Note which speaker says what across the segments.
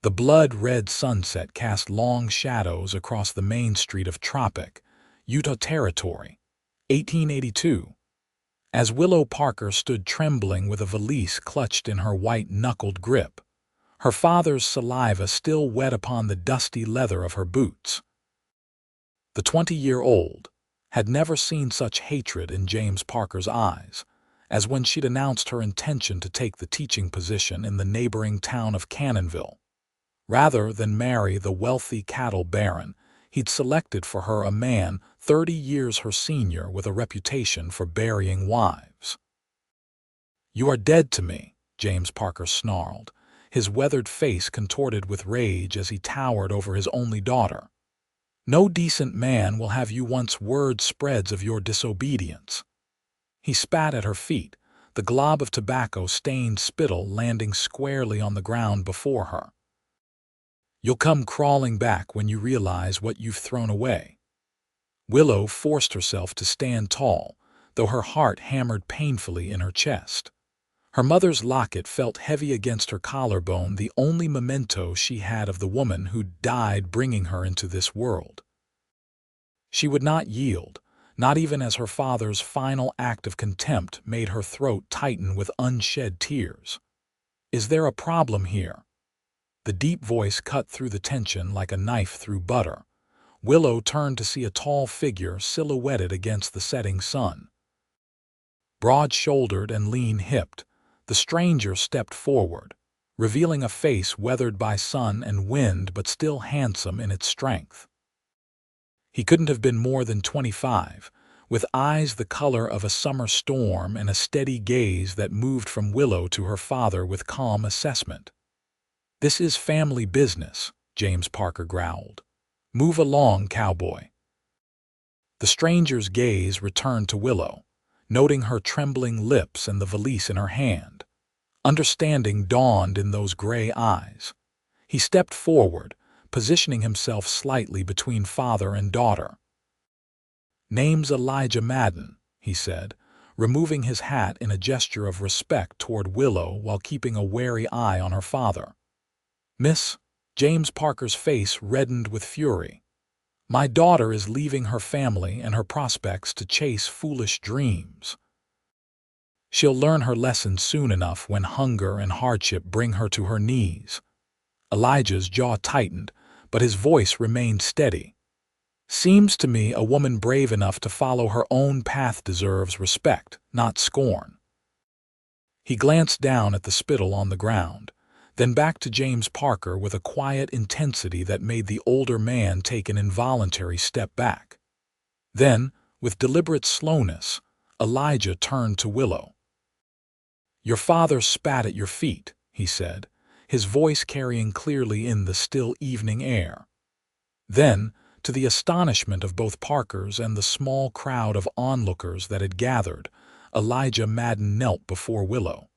Speaker 1: The blood-red sunset cast long shadows across the main street of Tropic, Utah Territory, 1882. As Willow Parker stood trembling with a valise clutched in her white-knuckled grip, her father's saliva still wet upon the dusty leather of her boots. The 20-year-old had never seen such hatred in James Parker's eyes as when she'd announced her intention to take the teaching position in the neighboring town of Cannonville. Rather than marry the wealthy cattle baron, he'd selected for her a man 30 years her senior with a reputation for burying wives. "You are dead to me," James Parker snarled, his weathered face contorted with rage as he towered over his only daughter. "No decent man will have you once word spreads of your disobedience." He spat at her feet, the glob of tobacco-stained spittle landing squarely on the ground before her. "You'll come crawling back when you realize what you've thrown away." Willow forced herself to stand tall, though her heart hammered painfully in her chest. Her mother's locket felt heavy against her collarbone, the only memento she had of the woman who died bringing her into this world. She would not yield, not even as her father's final act of contempt made her throat tighten with unshed tears. "Is there a problem here?" The deep voice cut through the tension like a knife through butter. Willow turned to see a tall figure silhouetted against the setting sun. Broad-shouldered and lean-hipped, the stranger stepped forward, revealing a face weathered by sun and wind but still handsome in its strength. He couldn't have been more than 25, with eyes the color of a summer storm and a steady gaze that moved from Willow to her father with calm assessment. "This is family business," James Parker growled. "Move along, cowboy." The stranger's gaze returned to Willow, noting her trembling lips and the valise in her hand. Understanding dawned in those gray eyes. He stepped forward, positioning himself slightly between father and daughter. "Name's Elijah Madden," he said, removing his hat in a gesture of respect toward Willow while keeping a wary eye on her father. "Miss," James Parker's face reddened with fury, "my daughter is leaving her family and her prospects to chase foolish dreams. She'll learn her lesson soon enough when hunger and hardship bring her to her knees." Elijah's jaw tightened, but his voice remained steady. "Seems to me a woman brave enough to follow her own path deserves respect, not scorn." He glanced down at the spittle on the ground, then back to James Parker with a quiet intensity that made the older man take an involuntary step back. Then, with deliberate slowness, Elijah turned to Willow. "Your father spat at your feet," he said, his voice carrying clearly in the still evening air. Then, to the astonishment of both Parkers and the small crowd of onlookers that had gathered, Elijah Madden knelt before Willow.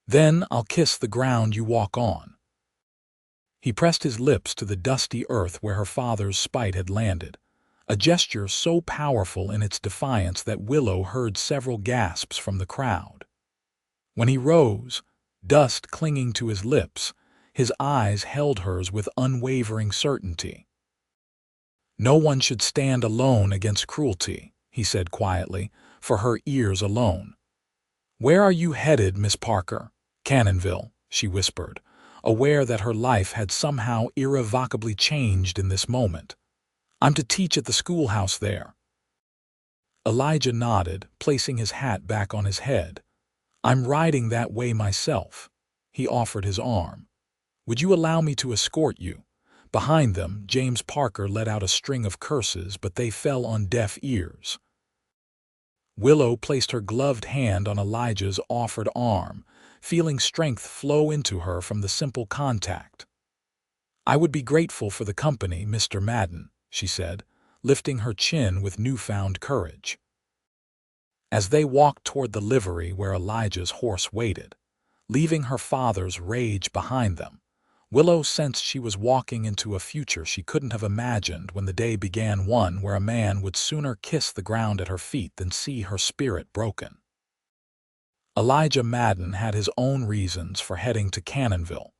Speaker 1: "Then I'll kiss the ground you walk on." He pressed his lips to the dusty earth where her father's spite had landed, a gesture so powerful in its defiance that Willow heard several gasps from the crowd. When he rose, dust clinging to his lips, his eyes held hers with unwavering certainty. "No one should stand alone against cruelty," he said quietly, for her ears alone. "Where are you headed, Miss Parker?" "Cannonville," she whispered, aware that her life had somehow irrevocably changed in this moment. "I'm to teach at the schoolhouse there." Elijah nodded, placing his hat back on his head. "I'm riding that way myself." He offered his arm. "Would you allow me to escort you?" Behind them, James Parker let out a string of curses, but they fell on deaf ears. Willow placed her gloved hand on Elijah's offered arm, feeling strength flow into her from the simple contact. "I would be grateful for the company, Mr. Madden," she said, lifting her chin with newfound courage. As they walked toward the livery where Elijah's horse waited, leaving her father's rage behind them, Willow sensed she was walking into a future she couldn't have imagined when the day began, one where a man would sooner kiss the ground at her feet than see her spirit broken. Elijah Madden had his own reasons for heading to Cannonville,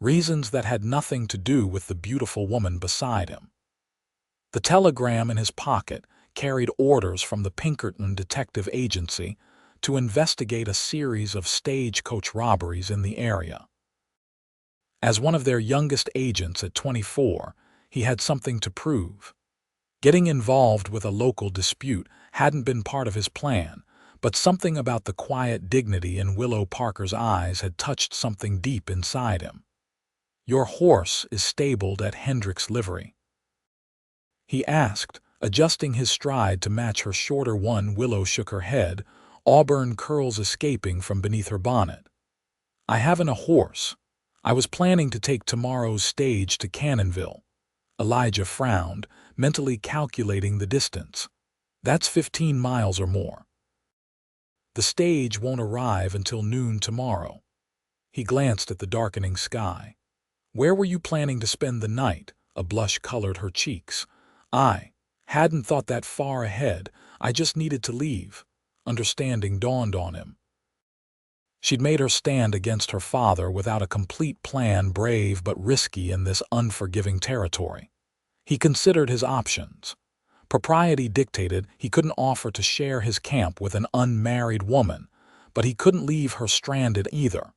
Speaker 1: reasons that had nothing to do with the beautiful woman beside him. The telegram in his pocket carried orders from the Pinkerton Detective Agency to investigate a series of stagecoach robberies in the area. As one of their youngest agents at 24, he had something to prove. Getting involved with a local dispute hadn't been part of his plan, but something about the quiet dignity in Willow Parker's eyes had touched something deep inside him. "Your horse is stabled at Hendrick's livery?" he asked, adjusting his stride to match her shorter one. Willow shook her head, auburn curls escaping from beneath her bonnet. "I haven't a horse. I was planning to take tomorrow's stage to Cannonville." Elijah frowned, mentally calculating the distance. "That's 15 miles or more. The stage won't arrive until noon tomorrow." He glanced at the darkening sky. "Where were you planning to spend the night?" A blush colored her cheeks. "I hadn't thought that far ahead. I just needed to leave." Understanding dawned on him. She'd made her stand against her father without a complete plan, brave but risky in this unforgiving territory. He considered his options. Propriety dictated he couldn't offer to share his camp with an unmarried woman, but he couldn't leave her stranded either.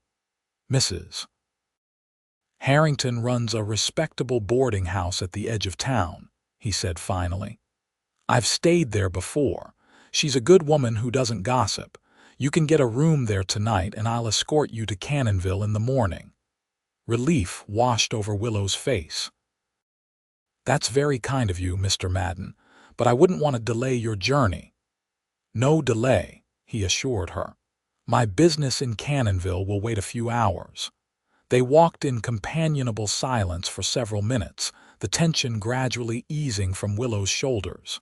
Speaker 1: "Mrs. Harrington runs a respectable boarding house at the edge of town," he said finally. "I've stayed there before. She's a good woman who doesn't gossip. You can get a room there tonight and I'll escort you to Cannonville in the morning." Relief washed over Willow's face. "That's very kind of you, Mr. Madden, but I wouldn't want to delay your journey." "No delay," he assured her. "My business in Cannonville will wait a few hours." They walked in companionable silence for several minutes, the tension gradually easing from Willow's shoulders.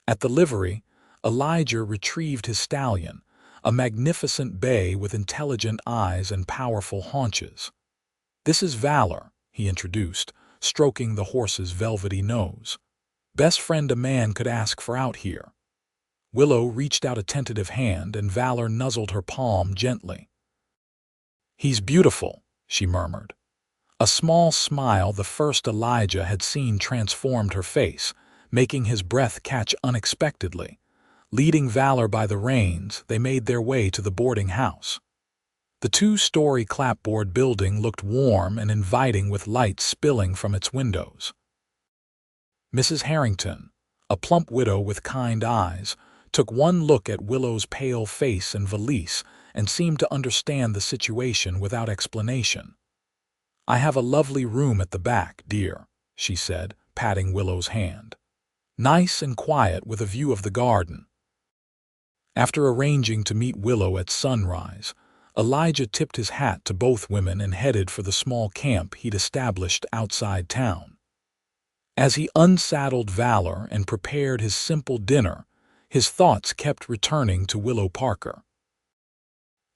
Speaker 1: At the livery, Elijah retrieved his stallion, a magnificent bay with intelligent eyes and powerful haunches. "This is Valor," he introduced, stroking the horse's velvety nose. "Best friend a man could ask for out here." Willow reached out a tentative hand and Valor nuzzled her palm gently. "He's beautiful," she murmured. A small smile, the first Elijah had seen, transformed her face, making his breath catch unexpectedly. Leading Valor by the reins, they made their way to the boarding house. The two-story clapboard building looked warm and inviting with light spilling from its windows. Mrs. Harrington, a plump widow with kind eyes, took one look at Willow's pale face and valise and seemed to understand the situation without explanation. "I have a lovely room at the back, dear," she said, patting Willow's hand. "Nice and quiet with a view of the garden." After arranging to meet Willow at sunrise, Elijah tipped his hat to both women and headed for the small camp he'd established outside town. As he unsaddled Valor and prepared his simple dinner, his thoughts kept returning to Willow Parker.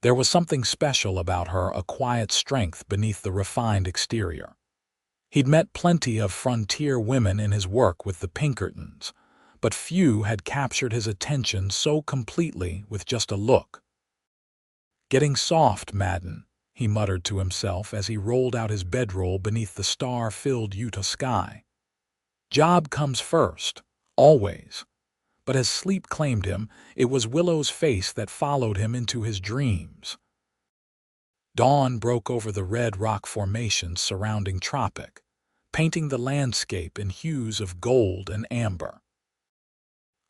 Speaker 1: There was something special about her, a quiet strength beneath the refined exterior. He'd met plenty of frontier women in his work with the Pinkertons, but few had captured his attention so completely with just a look. "Getting soft, Madden," he muttered to himself as he rolled out his bedroll beneath the star-filled Utah sky. Job comes first, always. But as sleep claimed him, it was Willow's face that followed him into his dreams. Dawn broke over the red rock formations surrounding Tropic, painting the landscape in hues of gold and amber.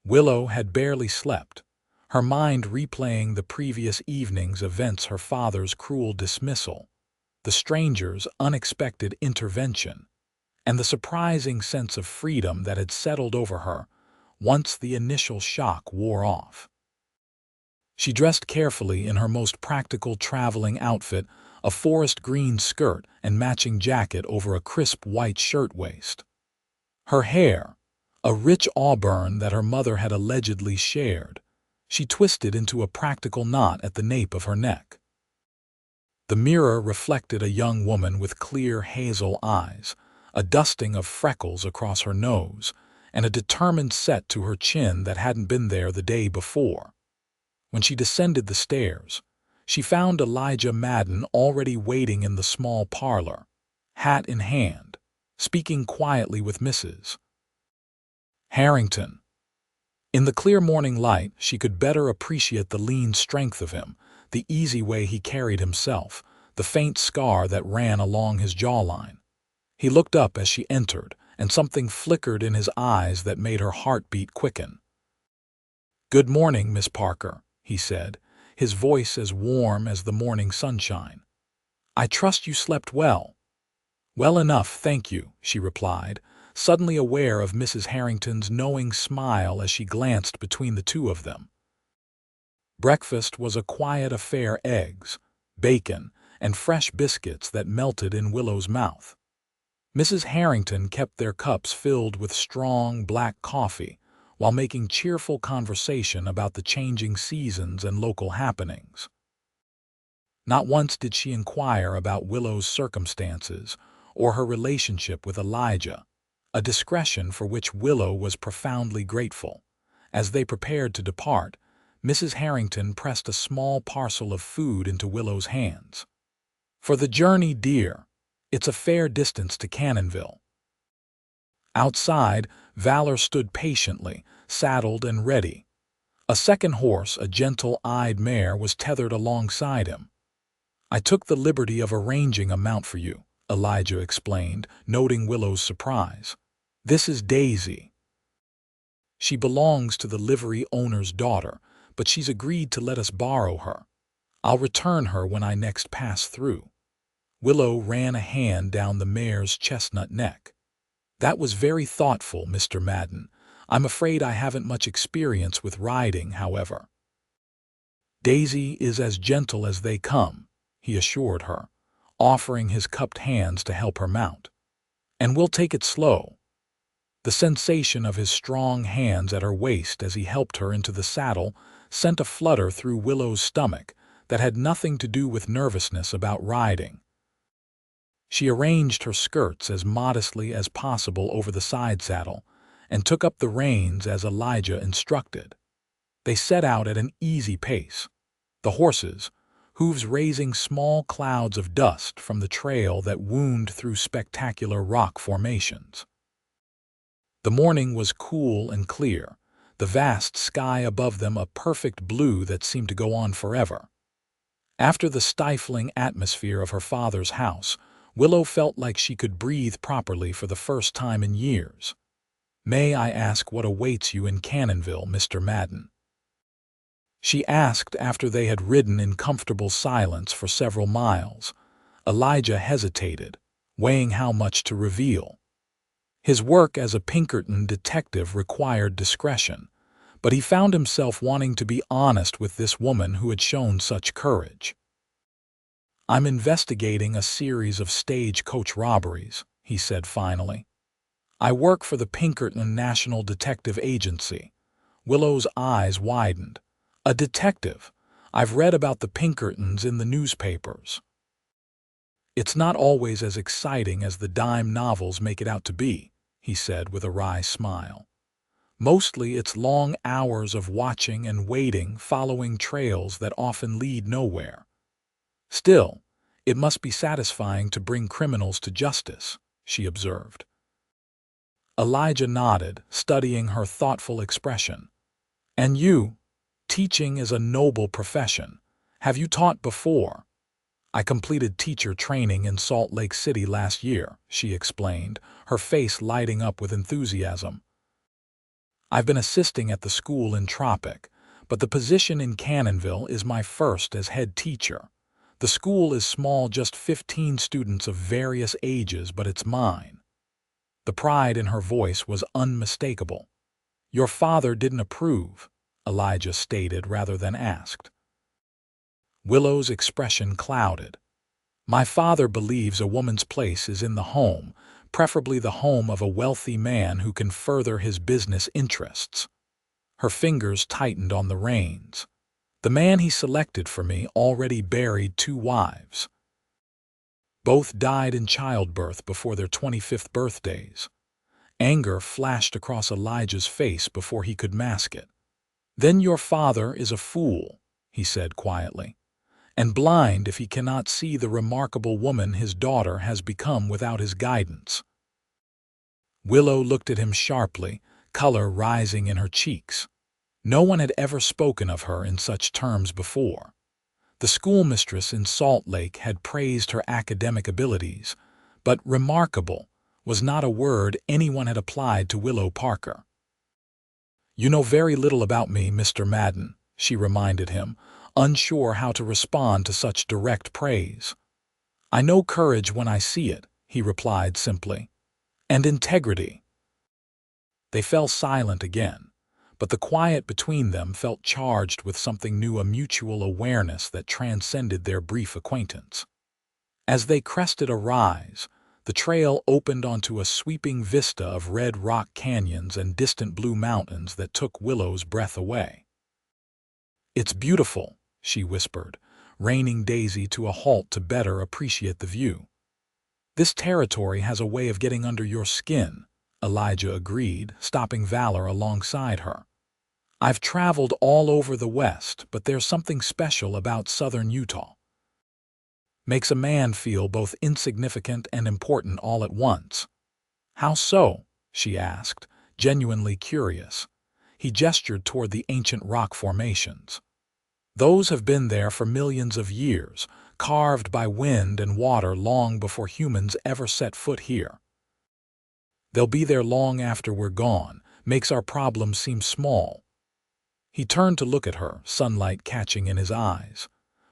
Speaker 1: Willow had barely slept, her mind replaying the previous evening's events, her father's cruel dismissal, the stranger's unexpected intervention, and the surprising sense of freedom that had settled over her once the initial shock wore off. She dressed carefully in her most practical traveling outfit, a forest green skirt and matching jacket over a crisp white shirtwaist. Her hair, a rich auburn that her mother had allegedly shared, she twisted into a practical knot at the nape of her neck. The mirror reflected a young woman with clear hazel eyes, a dusting of freckles across her nose, and a determined set to her chin that hadn't been there the day before. When she descended the stairs, She found Elijah Madden already waiting in the small parlor, hat in hand, speaking quietly with Mrs. Harrington. In the clear morning light, she could better appreciate the lean strength of him, the easy way he carried himself, the faint scar that ran along his jawline. He looked up as she entered, and something flickered in his eyes that made her heartbeat quicken. "Good morning, Miss Parker," he said, his voice as warm as the morning sunshine. "I trust you slept well." "Well enough, thank you," she replied, suddenly aware of Mrs. Harrington's knowing smile as she glanced between the two of them. Breakfast was a quiet affair: eggs, bacon, and fresh biscuits that melted in Willow's mouth. Mrs. Harrington kept their cups filled with strong black coffee while making cheerful conversation about the changing seasons and local happenings. Not once did she inquire about Willow's circumstances or her relationship with Elijah, a discretion for which Willow was profoundly grateful. As they prepared to depart, Mrs. Harrington pressed a small parcel of food into Willow's hands. "For the journey, dear. It's a fair distance to Cannonville." Outside, Valor stood patiently, saddled and ready. A second horse, a gentle-eyed mare, was tethered alongside him. "I took the liberty of arranging a mount for you," Elijah explained, noting Willow's surprise. "This is Daisy. She belongs to the livery owner's daughter, but she's agreed to let us borrow her. I'll return her when I next pass through." Willow ran a hand down the mare's chestnut neck. "That was very thoughtful, Mr. Madden. I'm afraid I haven't much experience with riding, however." "Daisy is as gentle as they come," he assured her, offering his cupped hands to help her mount. "And we'll take it slow." The sensation of his strong hands at her waist as he helped her into the saddle sent a flutter through Willow's stomach that had nothing to do with nervousness about riding. She arranged her skirts as modestly as possible over the side saddle and took up the reins as Elijah instructed. They set out at an easy pace, the horses' hooves raising small clouds of dust from the trail that wound through spectacular rock formations. The morning was cool and clear, the vast sky above them a perfect blue that seemed to go on forever. After the stifling atmosphere of her father's house, Willow felt like she could breathe properly for the first time in years. "May I ask what awaits you in Cannonville, Mr. Madden?" she asked after they had ridden in comfortable silence for several miles. Elijah hesitated, weighing how much to reveal. His work as a Pinkerton detective required discretion, but he found himself wanting to be honest with this woman who had shown such courage. "I'm investigating a series of stagecoach robberies," he said finally. "I work for the Pinkerton National Detective Agency." Willow's eyes widened. "A detective? I've read about the Pinkertons in the newspapers." "It's not always as exciting as the dime novels make it out to be," he said with a wry smile. "Mostly it's long hours of watching and waiting, following trails that often lead nowhere. Still, it must be satisfying to bring criminals to justice," she observed. Elijah nodded, studying her thoughtful expression. "And you? Teaching is a noble profession. Have you taught before?" "I completed teacher training in Salt Lake City last year," she explained, her face lighting up with enthusiasm. "I've been assisting at the school in Tropic, but the position in Cannonville is my first as head teacher. The school is small, just 15 students of various ages, but it's mine." The pride in her voice was unmistakable. "Your father didn't approve," Elijah stated rather than asked. Willow's expression clouded. "My father believes a woman's place is in the home, preferably the home of a wealthy man who can further his business interests." Her fingers tightened on the reins. "The man he selected for me already buried 2 wives. Both died in childbirth before their 25th birthdays." Anger flashed across Elijah's face before he could mask it. "Then your father is a fool," he said quietly. and blind if he cannot see the remarkable woman his daughter has become without his guidance. Willow looked at him sharply, color rising in her cheeks. No one had ever spoken of her in such terms before. The schoolmistress in Salt Lake had praised her academic abilities, but remarkable was not a word anyone had applied to Willow Parker. "You know very little about me, Mr. Madden," she reminded him, unsure how to respond to such direct praise. "I know courage when I see it," he replied simply, "and integrity." They fell silent again, but the quiet between them felt charged with something new, a mutual awareness that transcended their brief acquaintance. As they crested a rise, the trail opened onto a sweeping vista of red rock canyons and distant blue mountains that took Willow's breath away. "It's beautiful," she whispered, reining Daisy to a halt to better appreciate the view. "This territory has a way of getting under your skin," Elijah agreed, stopping Valor alongside her. "I've traveled all over the West, but there's something special about southern Utah. Makes a man feel both insignificant and important all at once." "How so?" she asked, genuinely curious. He gestured toward the ancient rock formations. "Those have been there for millions of years, carved by wind and water long before humans ever set foot here. They'll be there long after we're gone, makes our problems seem small." He turned to look at her, sunlight catching in his eyes.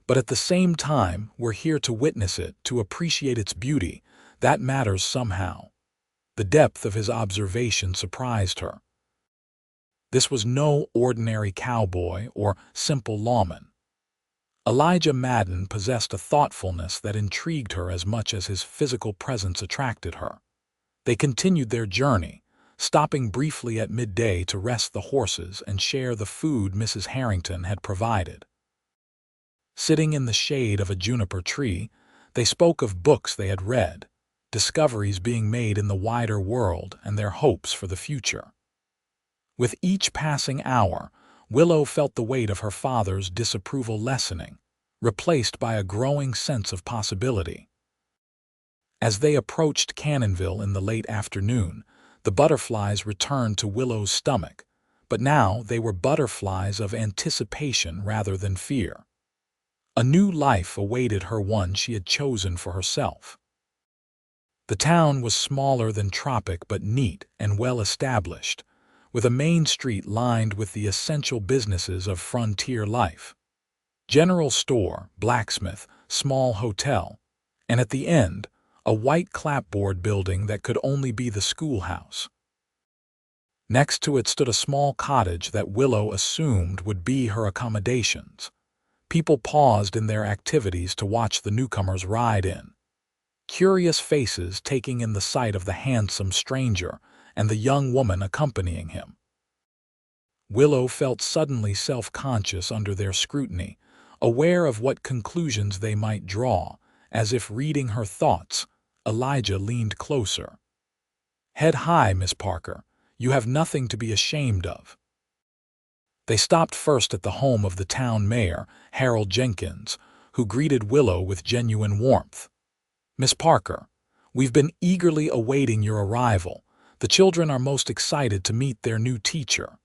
Speaker 1: "But at the same time, we're here to witness it, to appreciate its beauty. That matters somehow." The depth of his observation surprised her. This was no ordinary cowboy or simple lawman. Elijah Madden possessed a thoughtfulness that intrigued her as much as his physical presence attracted her. They continued their journey, stopping briefly at midday to rest the horses and share the food Mrs. Harrington had provided. Sitting in the shade of a juniper tree, they spoke of books they had read, discoveries being made in the wider world, and their hopes for the future. With each passing hour, Willow felt the weight of her father's disapproval lessening, replaced by a growing sense of possibility. As they approached Cannonville in the late afternoon, the butterflies returned to Willow's stomach, but now they were butterflies of anticipation rather than fear. A new life awaited her, one she had chosen for herself. The town was smaller than Tropic but neat and well established, with a main street lined with the essential businesses of frontier life. General store, blacksmith, small hotel, and at the end, a white clapboard building that could only be the schoolhouse. Next to it stood a small cottage that Willow assumed would be her accommodations. People paused in their activities to watch the newcomers ride in, curious faces taking in the sight of the handsome stranger and the young woman accompanying him. Willow felt suddenly self-conscious under their scrutiny, aware of what conclusions they might draw. As if reading her thoughts, Elijah leaned closer. "Head high, Miss Parker. You have nothing to be ashamed of." They stopped first at the home of the town mayor, Harold Jenkins, who greeted Willow with genuine warmth. "Miss Parker, we've been eagerly awaiting your arrival. The children are most excited to meet their new teacher."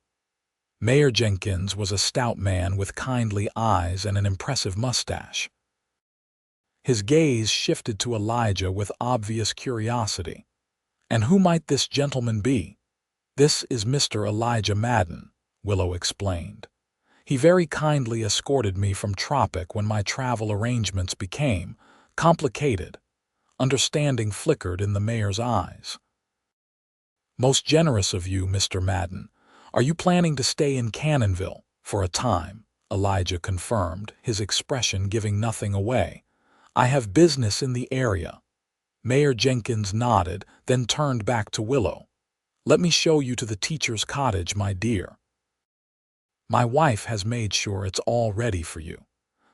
Speaker 1: Mayor Jenkins was a stout man with kindly eyes and an impressive mustache. His gaze shifted to Elijah with obvious curiosity. "And who might this gentleman be?" "This is Mr. Elijah Madden," Willow explained. "He very kindly escorted me from Tropic when my travel arrangements became complicated." Understanding flickered in the mayor's eyes. "Most generous of you, Mr. Madden. Are you planning to stay in Cannonville for a time?" Elijah confirmed, his expression giving nothing away. "I have business in the area." Mayor Jenkins nodded, then turned back to Willow. "Let me show you to the teacher's cottage, my dear. My wife has made sure it's all ready for you.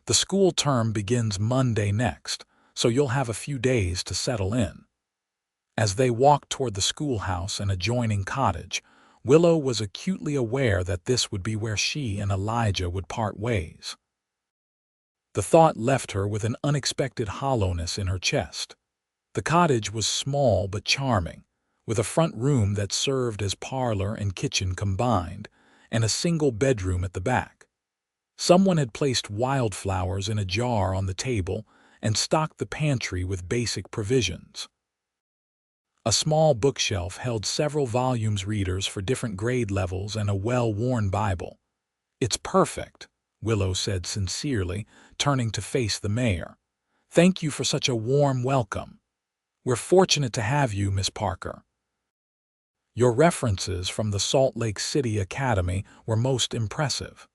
Speaker 1: The school term begins Monday next, so you'll have a few days to settle in." As they walked toward the schoolhouse and adjoining cottage, Willow was acutely aware that this would be where she and Elijah would part ways. The thought left her with an unexpected hollowness in her chest. The cottage was small but charming, with a front room that served as parlor and kitchen combined, and a single bedroom at the back. Someone had placed wildflowers in a jar on the table and stocked the pantry with basic provisions. A small bookshelf held several volumes readers for different grade levels and a well-worn Bible. "It's perfect," Willow said sincerely, turning to face the mayor. "Thank you for such a warm welcome. We're fortunate to have you, Miss Parker. Your references from the Salt Lake City Academy were most impressive."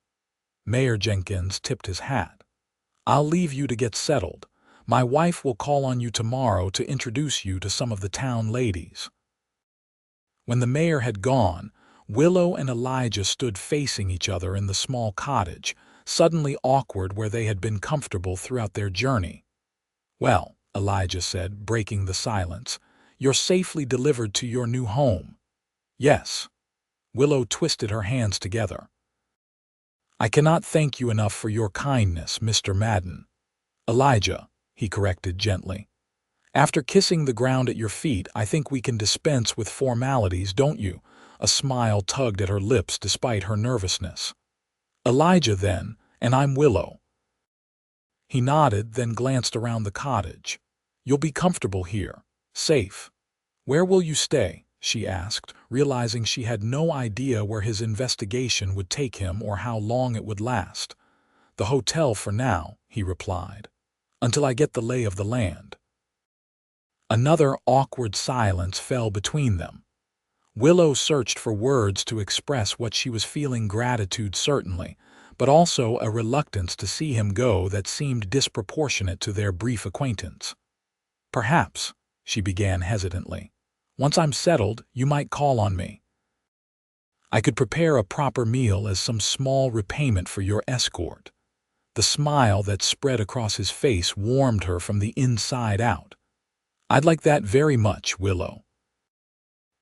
Speaker 1: Mayor Jenkins tipped his hat. "I'll leave you to get settled. My wife will call on you tomorrow to introduce you to some of the town ladies." When the mayor had gone, Willow and Elijah stood facing each other in the small cottage, suddenly awkward where they had been comfortable throughout their journey. "Well," Elijah said, breaking the silence, "you're safely delivered to your new home." "Yes." Willow twisted her hands together. "I cannot thank you enough for your kindness, Mr. Madden." "Elijah," he corrected gently. "After kissing the ground at your feet, I think we can dispense with formalities, don't you?" A smile tugged at her lips despite her nervousness. "Elijah, then, and I'm Willow." He nodded, then glanced around the cottage. "You'll be comfortable here, safe." "Where will you stay?" she asked, realizing she had no idea where his investigation would take him or how long it would last. "The hotel for now," he replied, "until I get the lay of the land." Another awkward silence fell between them. Willow searched for words to express what she was feeling, gratitude certainly, but also a reluctance to see him go that seemed disproportionate to their brief acquaintance. "Perhaps," she began hesitantly, "once I'm settled, you might call on me. I could prepare a proper meal as some small repayment for your escort." The smile that spread across his face warmed her from the inside out. "I'd like that very much, Willow."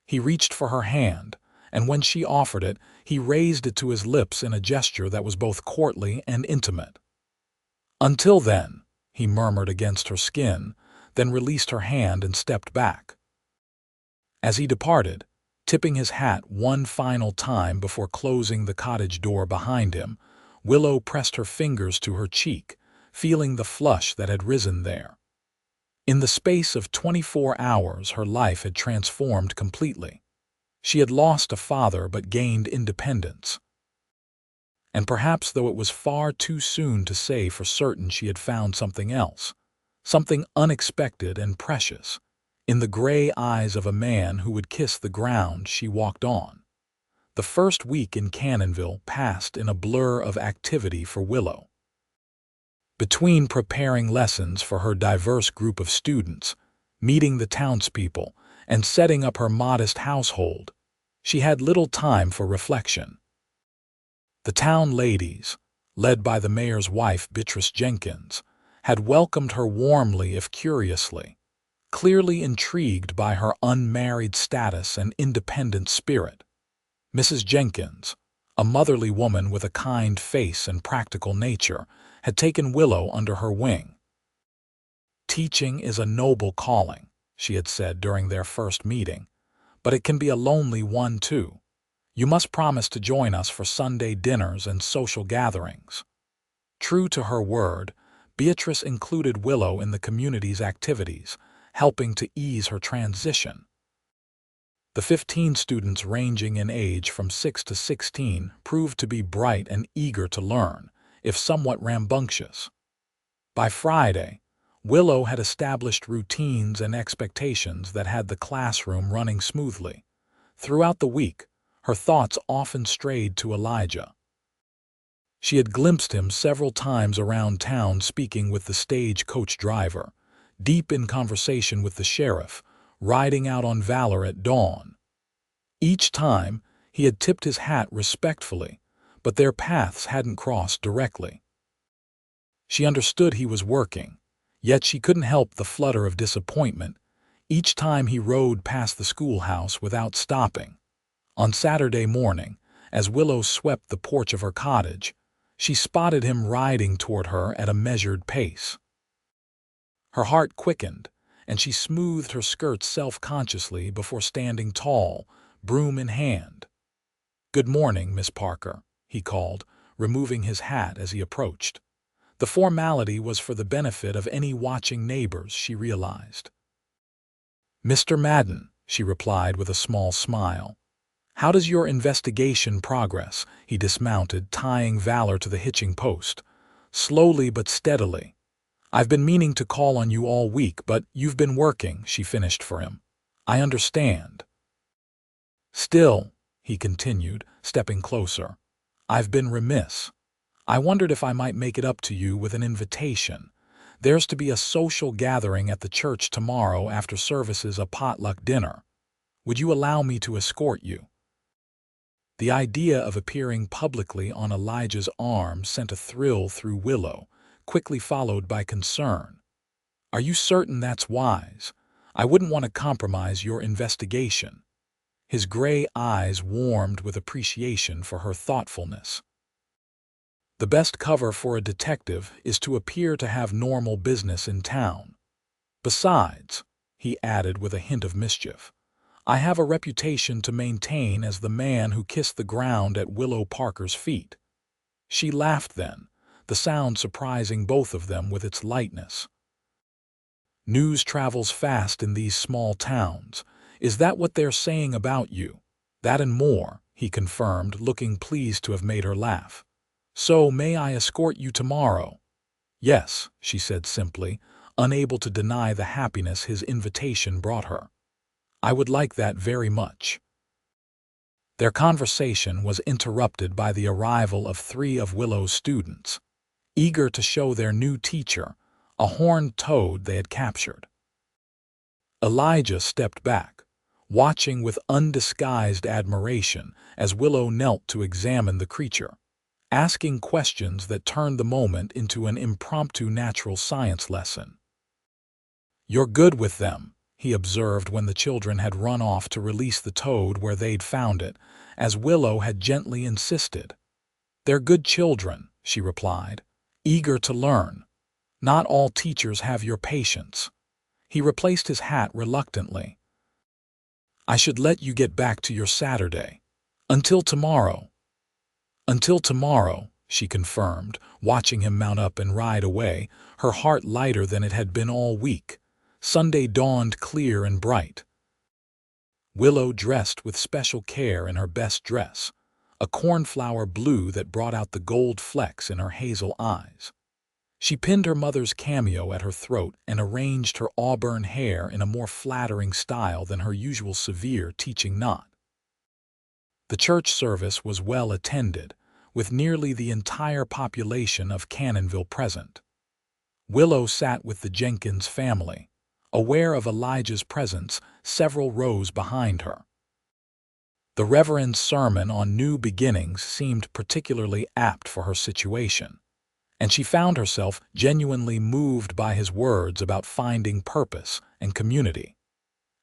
Speaker 1: He reached for her hand, and when she offered it, he raised it to his lips in a gesture that was both courtly and intimate. "Until then," he murmured against her skin, then released her hand and stepped back. As he departed, tipping his hat one final time before closing the cottage door behind him, Willow pressed her fingers to her cheek, feeling the flush that had risen there. In the space of 24 hours, her life had transformed completely. She had lost a father but gained independence. And perhaps, though it was far too soon to say for certain, she had found something else, something unexpected and precious, in the gray eyes of a man who would kiss the ground she walked on. The first week in Cannonville passed in a blur of activity for Willow. Between preparing lessons for her diverse group of students, meeting the townspeople, and setting up her modest household, she had little time for reflection. The town ladies, led by the mayor's wife, Beatrice Jenkins, had welcomed her warmly if curiously, clearly intrigued by her unmarried status and independent spirit. Mrs. Jenkins, a motherly woman with a kind face and practical nature, had taken Willow under her wing. "Teaching is a noble calling," she had said during their first meeting, "but it can be a lonely one too. You must promise to join us for Sunday dinners and social gatherings." True to her word, Beatrice included Willow in the community's activities, helping to ease her transition. The 15 students, ranging in age from 6 to 16, proved to be bright and eager to learn, if somewhat rambunctious. By Friday, Willow had established routines and expectations that had the classroom running smoothly. Throughout the week, her thoughts often strayed to Elijah. She had glimpsed him several times around town, speaking with the stagecoach driver, deep in conversation with the sheriff, riding out on valor at dawn. Each time, he had tipped his hat respectfully, but their paths hadn't crossed directly. She understood he was working, yet she couldn't help the flutter of disappointment each time he rode past the schoolhouse without stopping. On Saturday morning, as Willow swept the porch of her cottage, She spotted him riding toward her at a measured pace. Her heart quickened, and she smoothed her skirts self-consciously before standing tall, broom in hand. "Good morning, Miss Parker," he called, removing his hat as he approached. The formality was for the benefit of any watching neighbors, she realized. "Mr. Madden," she replied with a small smile. "How does your investigation progress?" He dismounted, tying Valor to the hitching post. "Slowly but steadily. I've been meaning to call on you all week, but you've been working," she finished for him. "I understand." "Still," he continued, stepping closer, "I've been remiss. I wondered if I might make it up to you with an invitation. There's to be a social gathering at the church tomorrow after services, a potluck dinner. Would you allow me to escort you?" The idea of appearing publicly on Elijah's arm sent a thrill through Willow, quickly followed by concern. "Are you certain that's wise? I wouldn't want to compromise your investigation." His gray eyes warmed with appreciation for her thoughtfulness. "The best cover for a detective is to appear to have normal business in town. Besides," he added with a hint of mischief, "I have a reputation to maintain as the man who kissed the ground at Willow Parker's feet." She laughed then, the sound surprising both of them with its lightness. "News travels fast in these small towns. Is that what they're saying about you?" "That and more," he confirmed, looking pleased to have made her laugh. "So may I escort you tomorrow?" "Yes," she said simply, unable to deny the happiness his invitation brought her. "I would like that very much." Their conversation was interrupted by the arrival of 3 of Willow's students, eager to show their new teacher a horned toad they had captured. Elijah stepped back, watching with undisguised admiration as Willow knelt to examine the creature, asking questions that turned the moment into an impromptu natural science lesson. "You're good with them," he observed when the children had run off to release the toad where they'd found it, as Willow had gently insisted. "They're good children," she replied, eager to learn. "Not all teachers have your patience." He replaced his hat reluctantly. "I should let you get back to your Saturday. Until tomorrow." "Until tomorrow," she confirmed, watching him mount up and ride away, her heart lighter than it had been all week. Sunday dawned clear and bright. Willow dressed with special care in her best dress, a cornflower blue that brought out the gold flecks in her hazel eyes. She pinned her mother's cameo at her throat and arranged her auburn hair in a more flattering style than her usual severe teaching knot. The church service was well attended, with nearly the entire population of Cannonville present. Willow sat with the Jenkins family, aware of Elijah's presence several rows behind her. The Reverend's sermon on new beginnings seemed particularly apt for her situation, and she found herself genuinely moved by his words about finding purpose and community.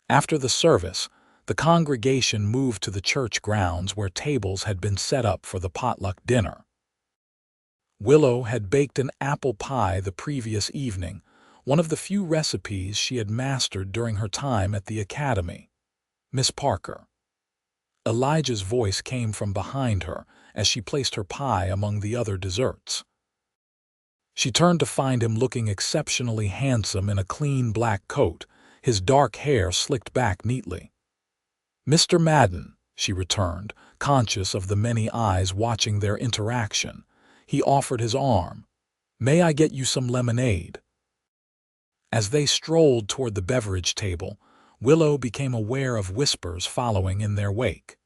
Speaker 1: After the service, the congregation moved to the church grounds where tables had been set up for the potluck dinner. Willow had baked an apple pie the previous evening, one of the few recipes she had mastered during her time at the academy. "Miss Parker." Elijah's voice came from behind her as she placed her pie among the other desserts. She turned to find him looking exceptionally handsome in a clean black coat, his dark hair slicked back neatly. "Mr. Madden," she returned, conscious of the many eyes watching their interaction. He offered his arm. "May I get you some lemonade?" As they strolled toward the beverage table, Willow became aware of whispers following in their wake.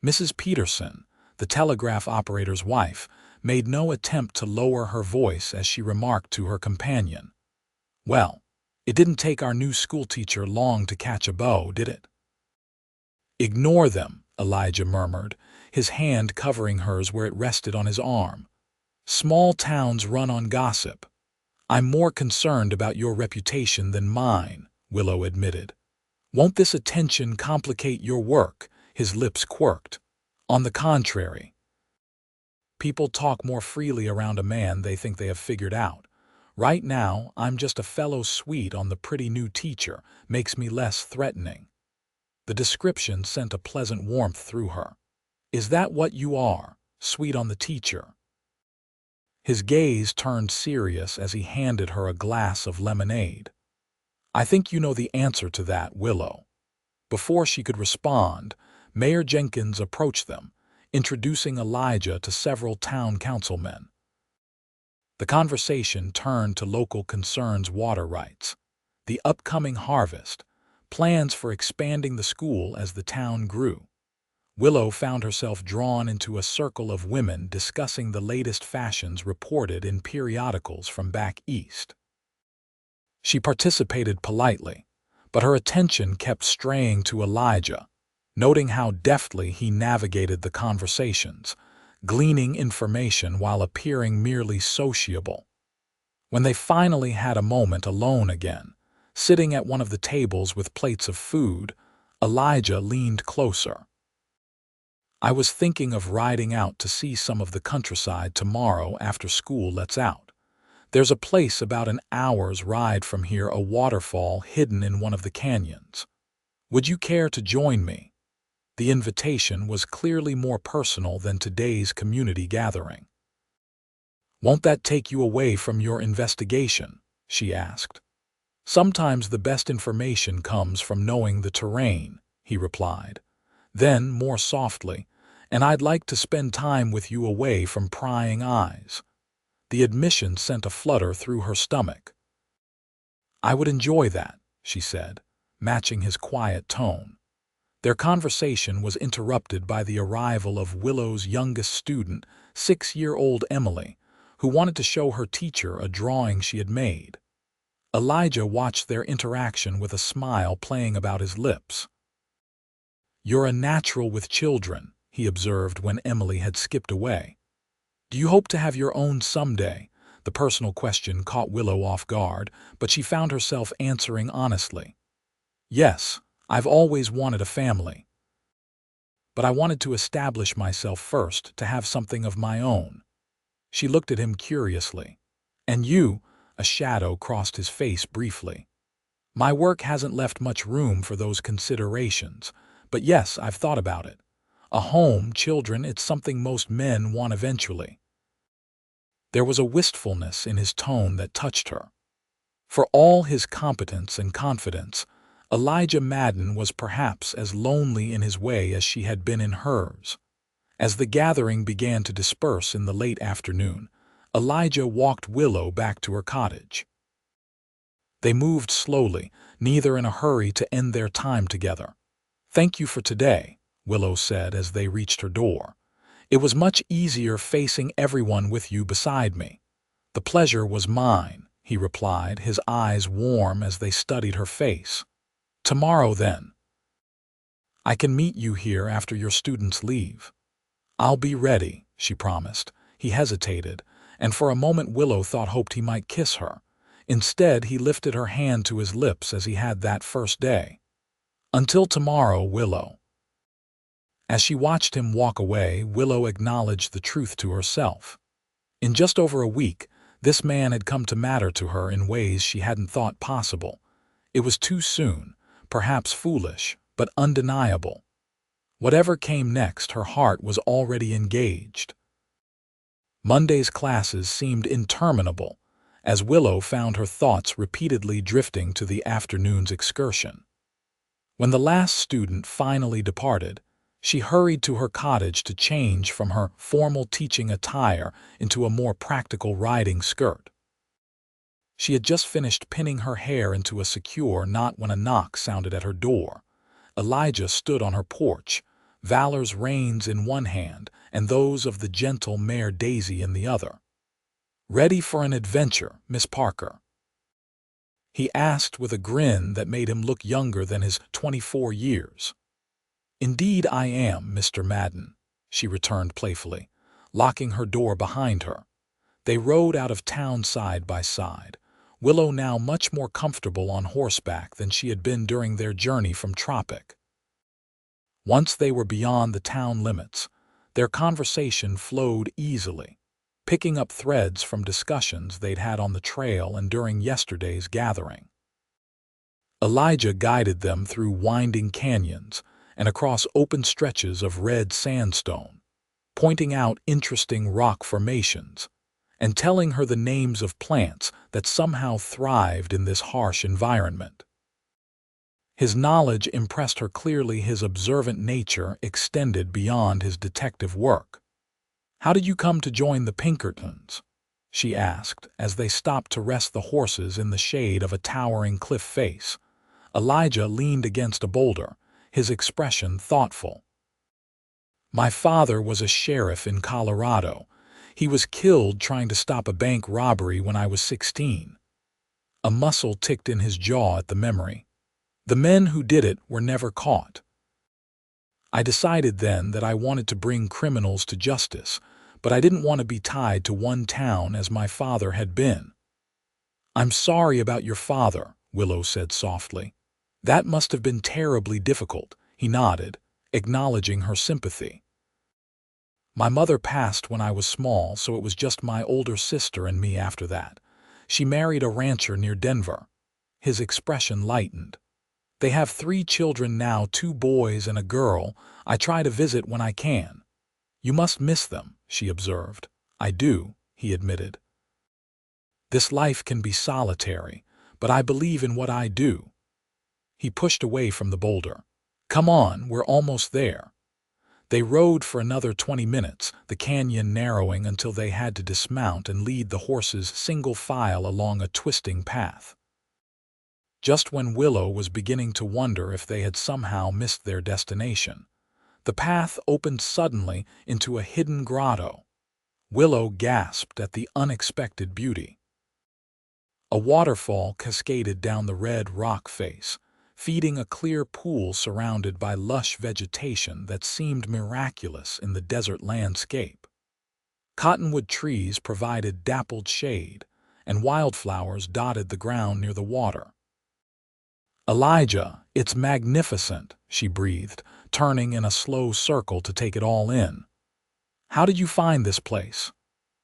Speaker 1: Mrs. Peterson, the telegraph operator's wife, made no attempt to lower her voice as she remarked to her companion, "Well, it didn't take our new schoolteacher long to catch a beau, did it?" "Ignore them," Elijah murmured, his hand covering hers where it rested on his arm. "Small towns run on gossip." "I'm more concerned about your reputation than mine," Willow admitted. "Won't this attention complicate your work?" His lips quirked. "On the contrary." People talk more freely around a man they think they have figured out. Right now, I'm just a fellow sweet on the pretty new teacher, makes me less threatening. The description sent a pleasant warmth through her. Is that what you are, sweet on the teacher? His gaze turned serious as he handed her a glass of lemonade. I think you know the answer to that, Willow. Before she could respond, Mayor Jenkins approached them, introducing Elijah to several town councilmen. The conversation turned to local concerns: water rights, the upcoming harvest, plans for expanding the school as the town grew. Willow found herself drawn into a circle of women discussing the latest fashions reported in periodicals from back east. She participated politely, but her attention kept straying to Elijah, noting how deftly he navigated the conversations, gleaning information while appearing merely sociable. When they finally had a moment alone again, sitting at one of the tables with plates of food, Elijah leaned closer. I was thinking of riding out to see some of the countryside tomorrow after school lets out. There's a place about an hour's ride from here, a waterfall hidden in one of the canyons. Would you care to join me? The invitation was clearly more personal than today's community gathering. Won't that take you away from your investigation? She asked. Sometimes the best information comes from knowing the terrain, he replied. Then, more softly, and I'd like to spend time with you away from prying eyes. The admission sent a flutter through her stomach. I would enjoy that, she said, matching his quiet tone. Their conversation was interrupted by the arrival of Willow's youngest student, 6-year-old Emily, who wanted to show her teacher a drawing she had made. Elijah watched their interaction with a smile playing about his lips. You're a natural with children, he observed when Emily had skipped away. Do you hope to have your own someday? The personal question caught Willow off guard, but she found herself answering honestly. Yes, I've always wanted a family. But I wanted to establish myself first, to have something of my own. She looked at him curiously. And you? A shadow crossed his face briefly. My work hasn't left much room for those considerations, but yes, I've thought about it. A home, children, it's something most men want eventually. There was a wistfulness in his tone that touched her. For all his competence and confidence, Elijah Madden was perhaps as lonely in his way as she had been in hers. As the gathering began to disperse in the late afternoon, Elijah walked Willow back to her cottage. They moved slowly, neither in a hurry to end their time together. Thank you for today, Willow said as they reached her door. It was much easier facing everyone with you beside me. The pleasure was mine, he replied, his eyes warm as they studied her face. Tomorrow, then. I can meet you here after your students leave. I'll be ready, she promised. He hesitated, and for a moment Willow hoped he might kiss her. Instead, he lifted her hand to his lips as he had that first day. Until tomorrow, Willow. As she watched him walk away, Willow acknowledged the truth to herself. In just over a week, this man had come to matter to her in ways she hadn't thought possible. It was too soon, perhaps foolish, but undeniable. Whatever came next, her heart was already engaged. Monday's classes seemed interminable, as Willow found her thoughts repeatedly drifting to the afternoon's excursion. When the last student finally departed, she hurried to her cottage to change from her formal teaching attire into a more practical riding skirt. She had just finished pinning her hair into a secure knot when a knock sounded at her door. Elijah stood on her porch, Valor's reins in one hand and those of the gentle mare Daisy in the other. Ready for an adventure, Miss Parker? He asked with a grin that made him look younger than his 24 years. Indeed I am, Mr. Madden, she returned playfully, locking her door behind her. They rode out of town side by side, Willow now much more comfortable on horseback than she had been during their journey from Tropic. Once they were beyond the town limits, Their conversation flowed easily, picking up threads from discussions they'd had on the trail and during yesterday's gathering. Elijah guided them through winding canyons and across open stretches of red sandstone, pointing out interesting rock formations and telling her the names of plants that somehow thrived in this harsh environment. His knowledge impressed her clearly. His observant nature extended beyond his detective work. "How did you come to join the Pinkertons?" she asked as they stopped to rest the horses in the shade of a towering cliff face. Elijah leaned against a boulder, his expression thoughtful. "My father was a sheriff in Colorado. He was killed trying to stop a bank robbery when I was 16. A muscle ticked in his jaw at the memory. The men who did it were never caught. I decided then that I wanted to bring criminals to justice, but I didn't want to be tied to one town as my father had been." "I'm sorry about your father," Willow said softly. "That must have been terribly difficult." He nodded, acknowledging her sympathy. "My mother passed when I was small, so it was just my older sister and me after that. She married a rancher near Denver." His expression lightened. "They have 3 children now, 2 boys and a girl. I try to visit when I can." "You must miss them," she observed. "I do," he admitted. "This life can be solitary, but I believe in what I do." He pushed away from the boulder. "Come on, we're almost there." They rode for another 20 minutes, the canyon narrowing until they had to dismount and lead the horses single file along a twisting path. Just when Willow was beginning to wonder if they had somehow missed their destination, the path opened suddenly into a hidden grotto. Willow gasped at the unexpected beauty. A waterfall cascaded down the red rock face, feeding a clear pool surrounded by lush vegetation that seemed miraculous in the desert landscape. Cottonwood trees provided dappled shade, and wildflowers dotted the ground near the water. "Elijah, it's magnificent," she breathed, turning in a slow circle to take it all in. "How did you find this place?"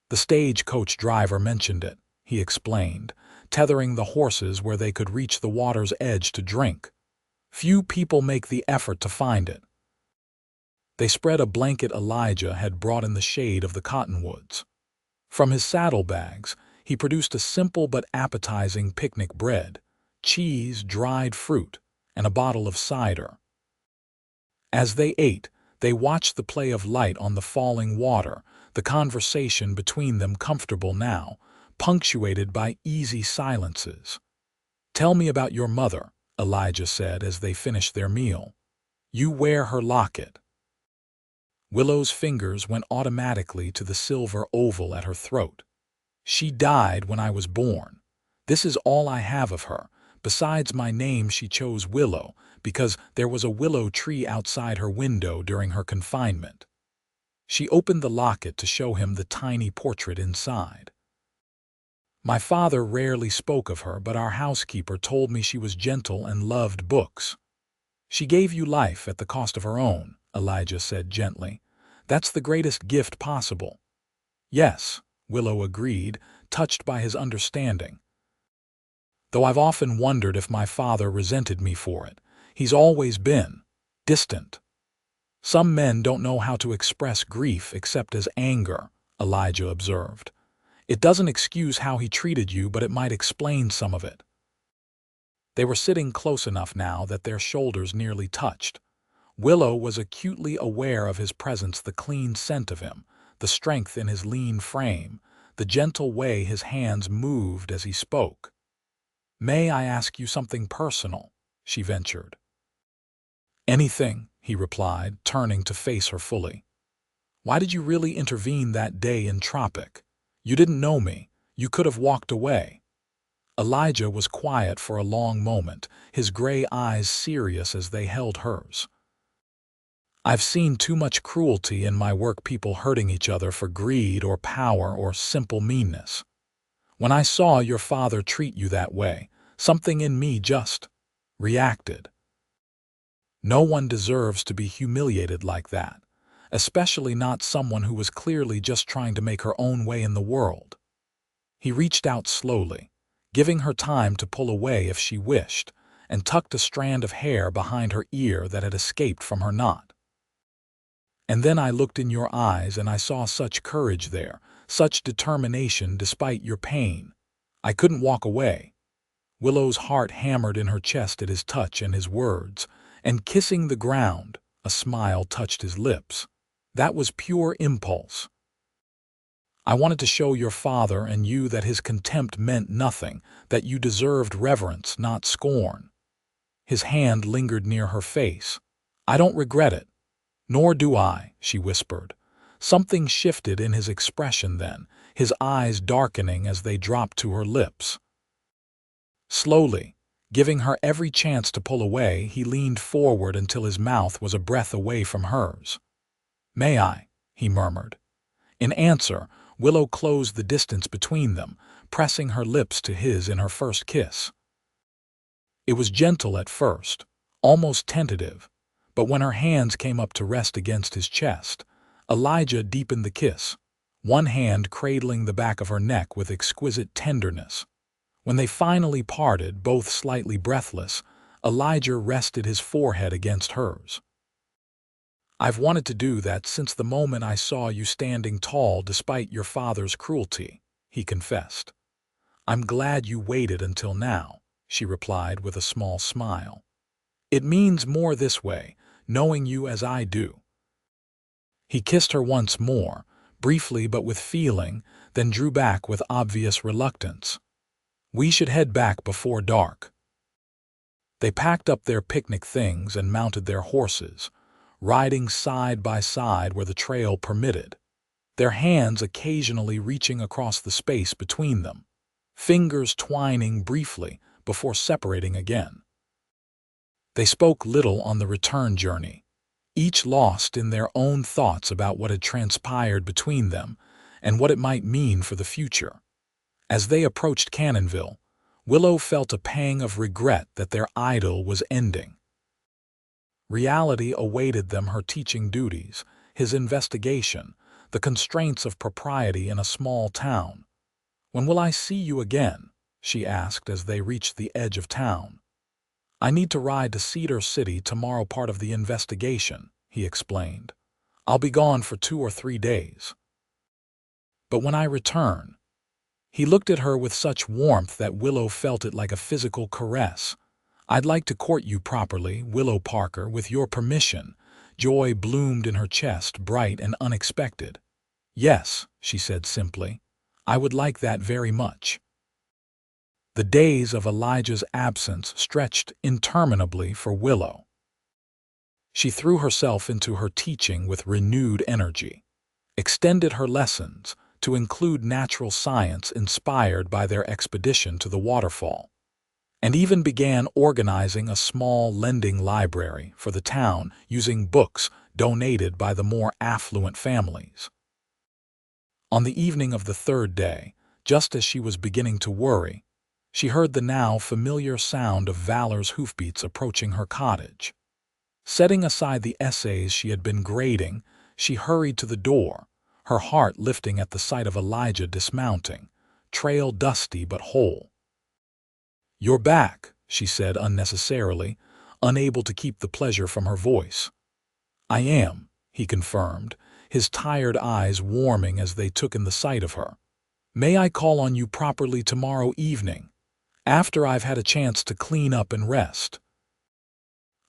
Speaker 1: "The stagecoach driver mentioned it," he explained, tethering the horses where they could reach the water's edge to drink. "Few people make the effort to find it." They spread a blanket Elijah had brought in the shade of the cottonwoods. From his saddlebags, he produced a simple but appetizing picnic bread, cheese, dried fruit, and a bottle of cider. As they ate, they watched the play of light on the falling water, the conversation between them comfortable now, punctuated by easy silences. "Tell me about your mother," Elijah said as they finished their meal. "You wear her locket." Willow's fingers went automatically to the silver oval at her throat. "She died when I was born. This is all I have of her. Besides my name, she chose Willow because there was a willow tree outside her window during her confinement." She opened the locket to show him the tiny portrait inside. "My father rarely spoke of her, but our housekeeper told me she was gentle and loved books." "She gave you life at the cost of her own," Elijah said gently. "That's the greatest gift possible." "Yes," Willow agreed, touched by his understanding. "Though I've often wondered if my father resented me for it. He's always been distant." "Some men don't know how to express grief except as anger," Elijah observed. "It doesn't excuse how he treated you, but it might explain some of it." They were sitting close enough now that their shoulders nearly touched. Willow was acutely aware of his presence, the clean scent of him, the strength in his lean frame, the gentle way his hands moved as he spoke. "May I ask you something personal?" she ventured. "Anything," he replied, turning to face her fully. "Why did you really intervene that day in Tropic? You didn't know me. You could have walked away." Elijah was quiet for a long moment, his gray eyes serious as they held hers. "I've seen too much cruelty in my work, people hurting each other for greed or power or simple meanness. When I saw your father treat you that way, something in me just reacted. No one deserves to be humiliated like that. especially not someone who was clearly just trying to make her own way in the world. He reached out slowly, giving her time to pull away if she wished, and tucked a strand of hair behind her ear that had escaped from her knot. And then I looked in your eyes and I saw such courage there, such determination despite your pain. I couldn't walk away. Willow's heart hammered in her chest at his touch and his words, and kissing the ground, a smile touched his lips. That was pure impulse. I wanted to show your father and you that his contempt meant nothing, that you deserved reverence, not scorn. His hand lingered near her face. I don't regret it. Nor do I, she whispered. Something shifted in his expression then, his eyes darkening as they dropped to her lips. Slowly, giving her every chance to pull away, he leaned forward until his mouth was a breath away from hers. May I? He murmured. In answer, Willow closed the distance between them, pressing her lips to his in her first kiss. It was gentle at first, almost tentative, but when her hands came up to rest against his chest, Elijah deepened the kiss, one hand cradling the back of her neck with exquisite tenderness. When they finally parted, both slightly breathless, Elijah rested his forehead against hers. I've wanted to do that since the moment I saw you standing tall despite your father's cruelty, he confessed. I'm glad you waited until now, she replied with a small smile. It means more this way, knowing you as I do. He kissed her once more, briefly but with feeling, then drew back with obvious reluctance. We should head back before dark. They packed up their picnic things and mounted their horses, riding side by side where the trail permitted, their hands occasionally reaching across the space between them, fingers twining briefly before separating again. They spoke little on the return journey, each lost in their own thoughts about what had transpired between them and what it might mean for the future. As they approached Cannonville, Willow felt a pang of regret that their idyll was ending. Reality awaited them, her teaching duties, his investigation, the constraints of propriety in a small town. When will I see you again? She asked as they reached the edge of town. I need to ride to Cedar City tomorrow, part of the investigation, he explained. I'll be gone for 2 or 3 days. But when I return, he looked at her with such warmth that Willow felt it like a physical caress. I'd like to court you properly, Willow Parker, with your permission. Joy bloomed in her chest, bright and unexpected. Yes, she said simply. I would like that very much. The days of Elijah's absence stretched interminably for Willow. She threw herself into her teaching with renewed energy, extended her lessons to include natural science inspired by their expedition to the waterfall, and even began organizing a small lending library for the town using books donated by the more affluent families. On the evening of the 3rd day, just as she was beginning to worry, she heard the now familiar sound of Valor's hoofbeats approaching her cottage. Setting aside the essays she had been grading, she hurried to the door, her heart lifting at the sight of Elijah dismounting, trail dusty but whole. You're back, she said unnecessarily, unable to keep the pleasure from her voice. I am, he confirmed, his tired eyes warming as they took in the sight of her. May I call on you properly tomorrow evening, after I've had a chance to clean up and rest?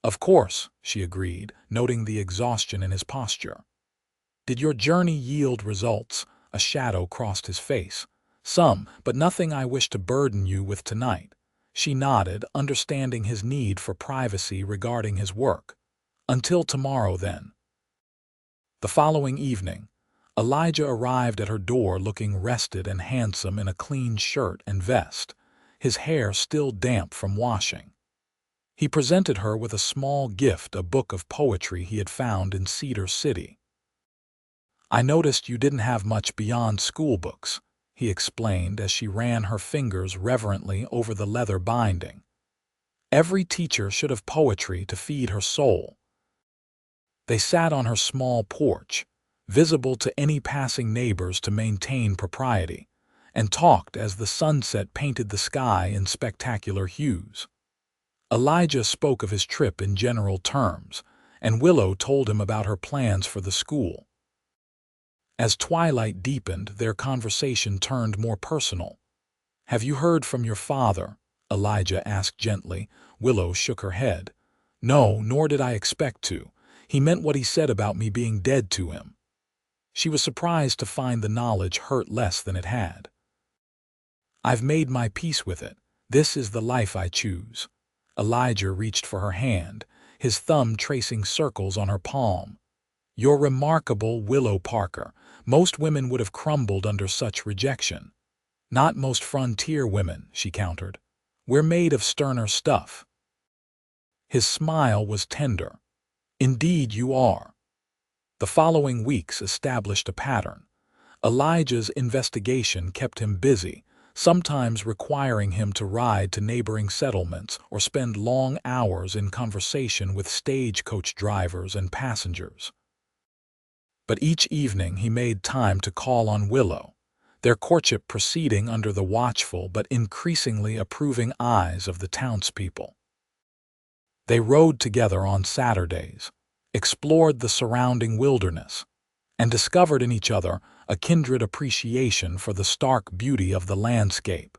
Speaker 1: Of course, she agreed, noting the exhaustion in his posture. Did your journey yield results? A shadow crossed his face. Some, but nothing I wish to burden you with tonight. She nodded, understanding his need for privacy regarding his work. Until tomorrow, then. The following evening, Elijah arrived at her door looking rested and handsome in a clean shirt and vest, his hair still damp from washing. He presented her with a small gift, a book of poetry he had found in Cedar City. I noticed you didn't have much beyond school books, he explained as she ran her fingers reverently over the leather binding. Every teacher should have poetry to feed her soul. They sat on her small porch, visible to any passing neighbors to maintain propriety, and talked as the sunset painted the sky in spectacular hues. Elijah spoke of his trip in general terms, and Willow told him about her plans for the school. As twilight deepened, their conversation turned more personal. "Have you heard from your father?" Elijah asked gently. Willow shook her head. "No, nor did I expect to. He meant what he said about me being dead to him." She was surprised to find the knowledge hurt less than it had. "I've made my peace with it. This is the life I choose." Elijah reached for her hand, his thumb tracing circles on her palm. "You're remarkable, Willow Parker. Most women would have crumbled under such rejection." "Not most frontier women," she countered. "We're made of sterner stuff." His smile was tender. "Indeed you are." The following weeks established a pattern. Elijah's investigation kept him busy, sometimes requiring him to ride to neighboring settlements or spend long hours in conversation with stagecoach drivers and passengers. But each evening he made time to call on Willow, their courtship proceeding under the watchful but increasingly approving eyes of the townspeople. They rode together on Saturdays, explored the surrounding wilderness, and discovered in each other a kindred appreciation for the stark beauty of the landscape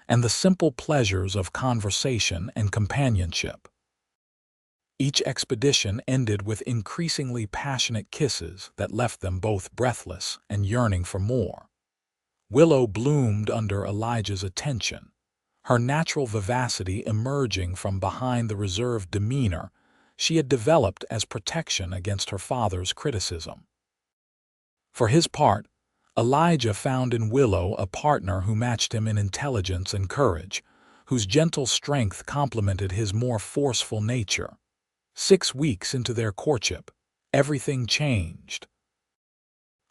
Speaker 1: and the simple pleasures of conversation and companionship. Each expedition ended with increasingly passionate kisses that left them both breathless and yearning for more. Willow bloomed under Elijah's attention, her natural vivacity emerging from behind the reserved demeanor she had developed as protection against her father's criticism. For his part, Elijah found in Willow a partner who matched him in intelligence and courage, whose gentle strength complemented his more forceful nature. 6 weeks into their courtship, everything changed.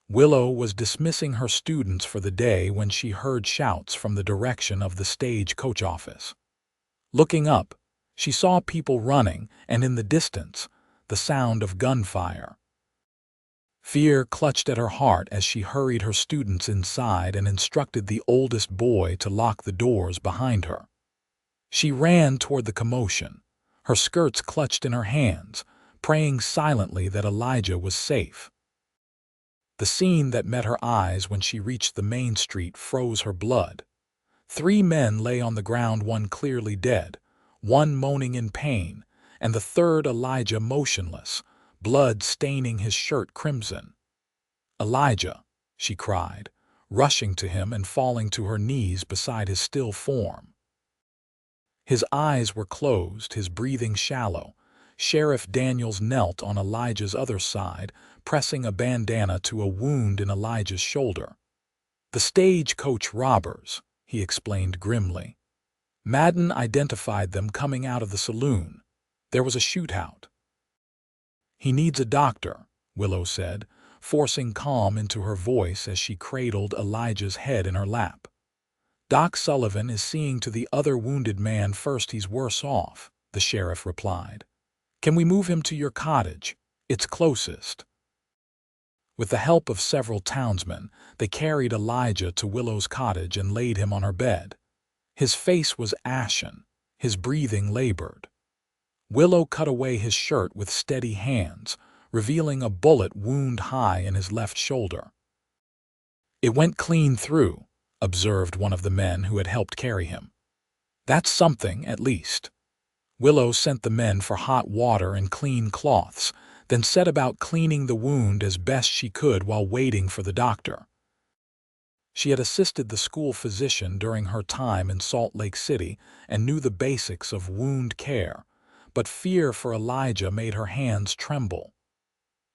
Speaker 1: Willow was dismissing her students for the day when she heard shouts from the direction of the stagecoach office. Looking up, she saw people running, and in the distance, the sound of gunfire. Fear clutched at her heart as she hurried her students inside and instructed the oldest boy to lock the doors behind her. She ran toward the commotion, her skirts clutched in her hands, praying silently that Elijah was safe. The scene that met her eyes when she reached the main street froze her blood. 3 men lay on the ground, one clearly dead, one moaning in pain, and the third Elijah motionless, blood staining his shirt crimson. "Elijah," she cried, rushing to him and falling to her knees beside his still form. His eyes were closed, his breathing shallow. Sheriff Daniels knelt on Elijah's other side, pressing a bandana to a wound in Elijah's shoulder. "The stagecoach robbers," he explained grimly. "Madden identified them coming out of the saloon. There was a shootout." "He needs a doctor," Willow said, forcing calm into her voice as she cradled Elijah's head in her lap. "Doc Sullivan is seeing to the other wounded man first. He's worse off," the sheriff replied. "Can we move him to your cottage? It's closest." With the help of several townsmen, they carried Elijah to Willow's cottage and laid him on her bed. His face was ashen, his breathing labored. Willow cut away his shirt with steady hands, revealing a bullet wound high in his left shoulder. "It went clean through," observed one of the men who had helped carry him. "That's something, at least." Willow sent the men for hot water and clean cloths, then set about cleaning the wound as best she could while waiting for the doctor. She had assisted the school physician during her time in Salt Lake City and knew the basics of wound care, but fear for Elijah made her hands tremble.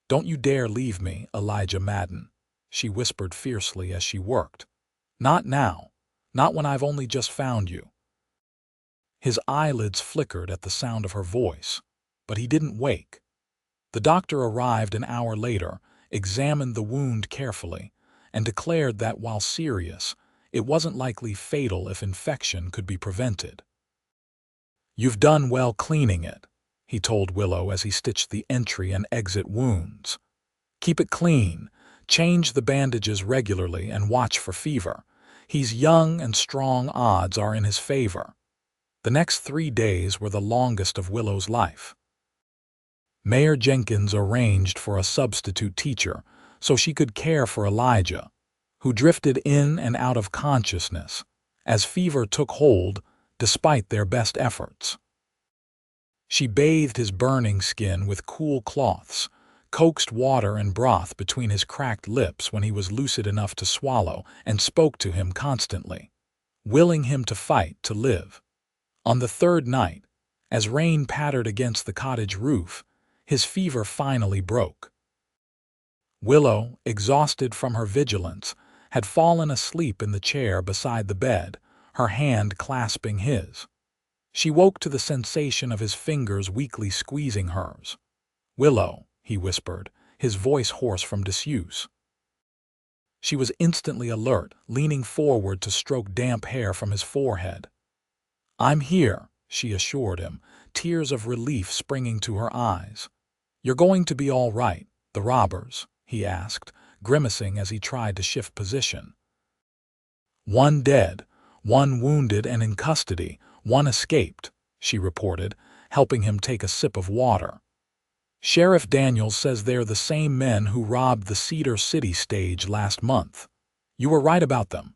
Speaker 1: "Don't you dare leave me, Elijah Madden," she whispered fiercely as she worked. "Not now. Not when I've only just found you." His eyelids flickered at the sound of her voice, but he didn't wake. The doctor arrived an hour later, examined the wound carefully, and declared that while serious, it wasn't likely fatal if infection could be prevented. "You've done well cleaning it," he told Willow as he stitched the entry and exit wounds. Keep it clean, change the bandages regularly, and watch for fever. He's young and strong, odds are in his favor. The next 3 days were the longest of Willow's life. Mayor Jenkins arranged for a substitute teacher so she could care for Elijah, who drifted in and out of consciousness as fever took hold despite their best efforts. She bathed his burning skin with cool cloths, coaxed water and broth between his cracked lips when he was lucid enough to swallow, and spoke to him constantly, willing him to fight to live. On the 3rd night, as rain pattered against the cottage roof, his fever finally broke. Willow, exhausted from her vigilance, had fallen asleep in the chair beside the bed, her hand clasping his. She woke to the sensation of his fingers weakly squeezing hers. "Willow," he whispered, his voice hoarse from disuse. She was instantly alert, leaning forward to stroke damp hair from his forehead. "I'm here," she assured him, tears of relief springing to her eyes. "You're going to be all right, the robbers?" he asked, grimacing as he tried to shift position. "One dead, one wounded and in custody, one escaped," she reported, helping him take a sip of water. "Sheriff Daniels says they're the same men who robbed the Cedar City stage last month. You were right about them."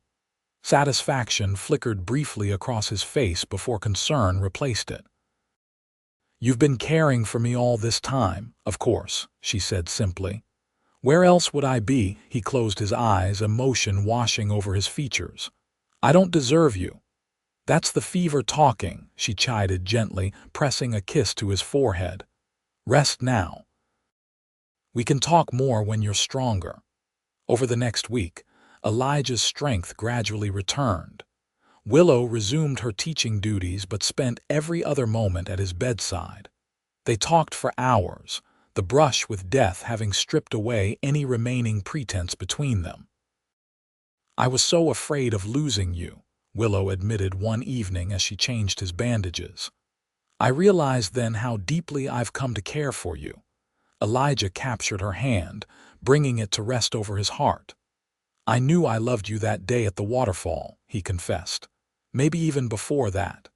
Speaker 1: Satisfaction flickered briefly across his face before concern replaced it. "You've been caring for me all this time, of course," she said simply. "Where else would I be?" He closed his eyes, emotion washing over his features. "I don't deserve you." "That's the fever talking," she chided gently, pressing a kiss to his forehead. "Rest now. We can talk more when you're stronger." Over the next week, Elijah's strength gradually returned. Willow resumed her teaching duties but spent every other moment at his bedside. They talked for hours, the brush with death having stripped away any remaining pretense between them. "I was so afraid of losing you," Willow admitted one evening as she changed his bandages. "I realized then how deeply I've come to care for you." Elijah captured her hand, bringing it to rest over his heart. "I knew I loved you that day at the waterfall," he confessed. "Maybe even before that.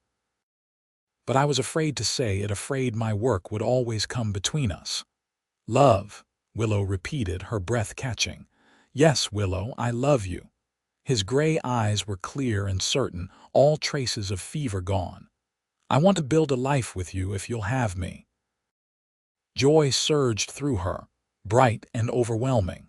Speaker 1: But I was afraid to say it, afraid my work would always come between us." "Love," Willow repeated, her breath catching. "Yes, Willow, I love you." His gray eyes were clear and certain, all traces of fever gone. "I want to build a life with you if you'll have me." Joy surged through her, bright and overwhelming.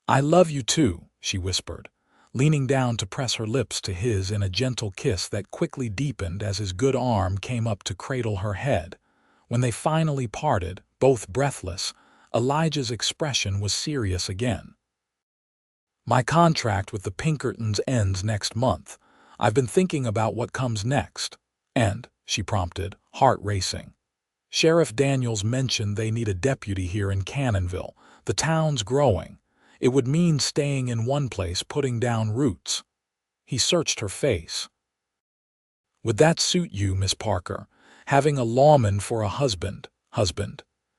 Speaker 1: "I love you too," she whispered, leaning down to press her lips to his in a gentle kiss that quickly deepened as his good arm came up to cradle her head. When they finally parted, both breathless, Elijah's expression was serious again. "My contract with the Pinkertons ends next month. I've been thinking about what comes next." "And," she prompted, heart racing. "Sheriff Daniels mentioned they need a deputy here in Cannonville. The town's growing. It would mean staying in one place, putting down roots." He searched her face. "Would that suit you, Miss Parker? Having a lawman for a husband?"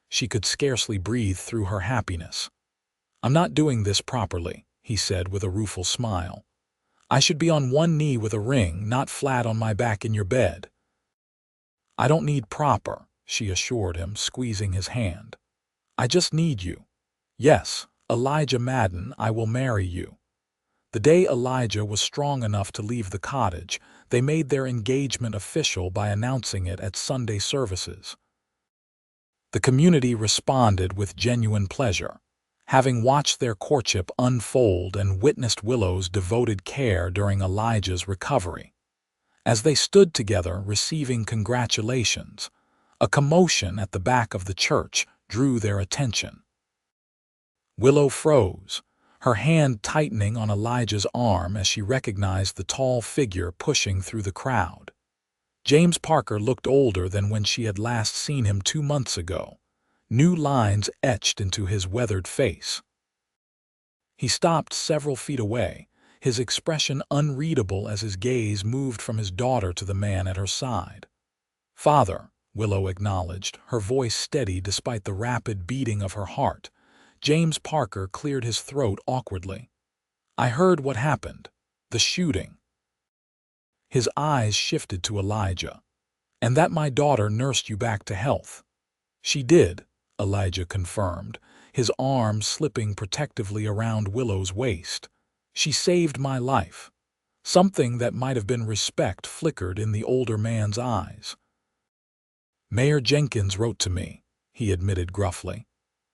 Speaker 1: She could scarcely breathe through her happiness. "I'm not doing this properly," he said with a rueful smile. "I should be on one knee with a ring, not flat on my back in your bed." "I don't need proper," she assured him, squeezing his hand. "I just need you. Yes, Elijah Madden, I will marry you." The day Elijah was strong enough to leave the cottage, they made their engagement official by announcing it at Sunday services. The community responded with genuine pleasure, having watched their courtship unfold and witnessed Willow's devoted care during Elijah's recovery. As they stood together receiving congratulations, a commotion at the back of the church drew their attention. Willow froze, her hand tightening on Elijah's arm as she recognized the tall figure pushing through the crowd. James Parker looked older than when she had last seen him 2 months ago, new lines etched into his weathered face. He stopped several feet away, his expression unreadable as his gaze moved from his daughter to the man at her side. "Father," Willow acknowledged, her voice steady despite the rapid beating of her heart. James Parker cleared his throat awkwardly. I heard what happened. The shooting. His eyes shifted to Elijah. And that my daughter nursed you back to health. She did, Elijah confirmed, his arm slipping protectively around Willow's waist. She saved my life. Something that might have been respect flickered in the older man's eyes. Mayor Jenkins wrote to me, he admitted gruffly.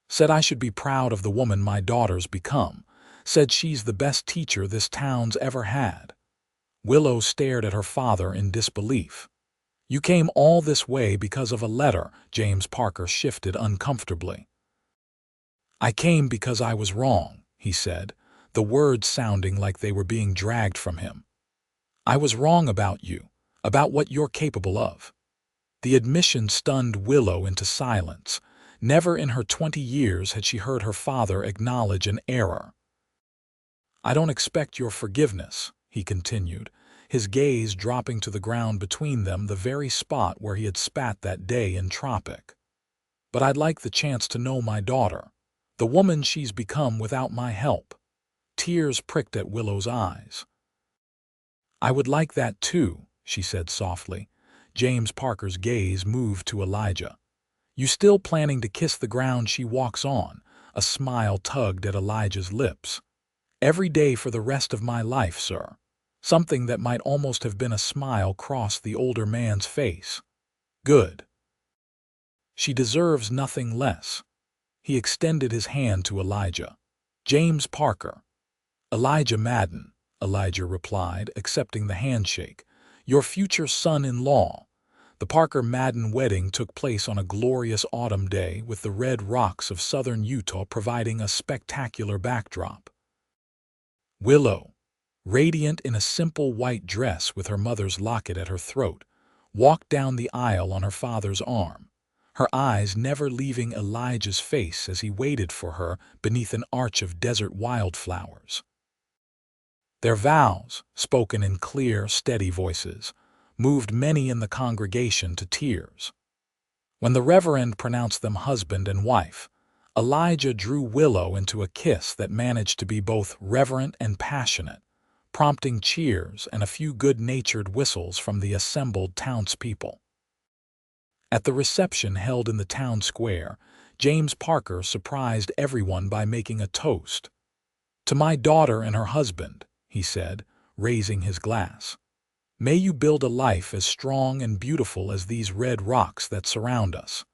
Speaker 1: Said I should be proud of the woman my daughter's become. Said she's the best teacher this town's ever had. Willow stared at her father in disbelief. You came all this way because of a letter, James Parker shifted uncomfortably. I came because I was wrong, he said, the words sounding like they were being dragged from him. I was wrong about you, about what you're capable of. The admission stunned Willow into silence. Never in her 20 years had she heard her father acknowledge an error. I don't expect your forgiveness, he continued, his gaze dropping to the ground between them, the very spot where he had spat that day in Tropic. But I'd like the chance to know my daughter, the woman she's become without my help. Tears pricked at Willow's eyes. I would like that too, she said softly. James Parker's gaze moved to Elijah. You still planning to kiss the ground she walks on? A smile tugged at Elijah's lips. Every day for the rest of my life, sir. Something that might almost have been a smile crossed the older man's face. Good. She deserves nothing less. He extended his hand to Elijah. James Parker. Elijah Madden, Elijah replied, accepting the handshake. Your future son-in-law. The Parker-Madden wedding took place on a glorious autumn day with the red rocks of southern Utah providing a spectacular backdrop. Willow, radiant in a simple white dress with her mother's locket at her throat, walked down the aisle on her father's arm, her eyes never leaving Elijah's face as he waited for her beneath an arch of desert wildflowers. Their vows, spoken in clear, steady voices, moved many in the congregation to tears. When the Reverend pronounced them husband and wife, Elijah drew Willow into a kiss that managed to be both reverent and passionate, prompting cheers and a few good-natured whistles from the assembled townspeople. At the reception held in the town square, James Parker surprised everyone by making a toast. To my daughter and her husband, he said, raising his glass. May you build a life as strong and beautiful as these red rocks that surround us.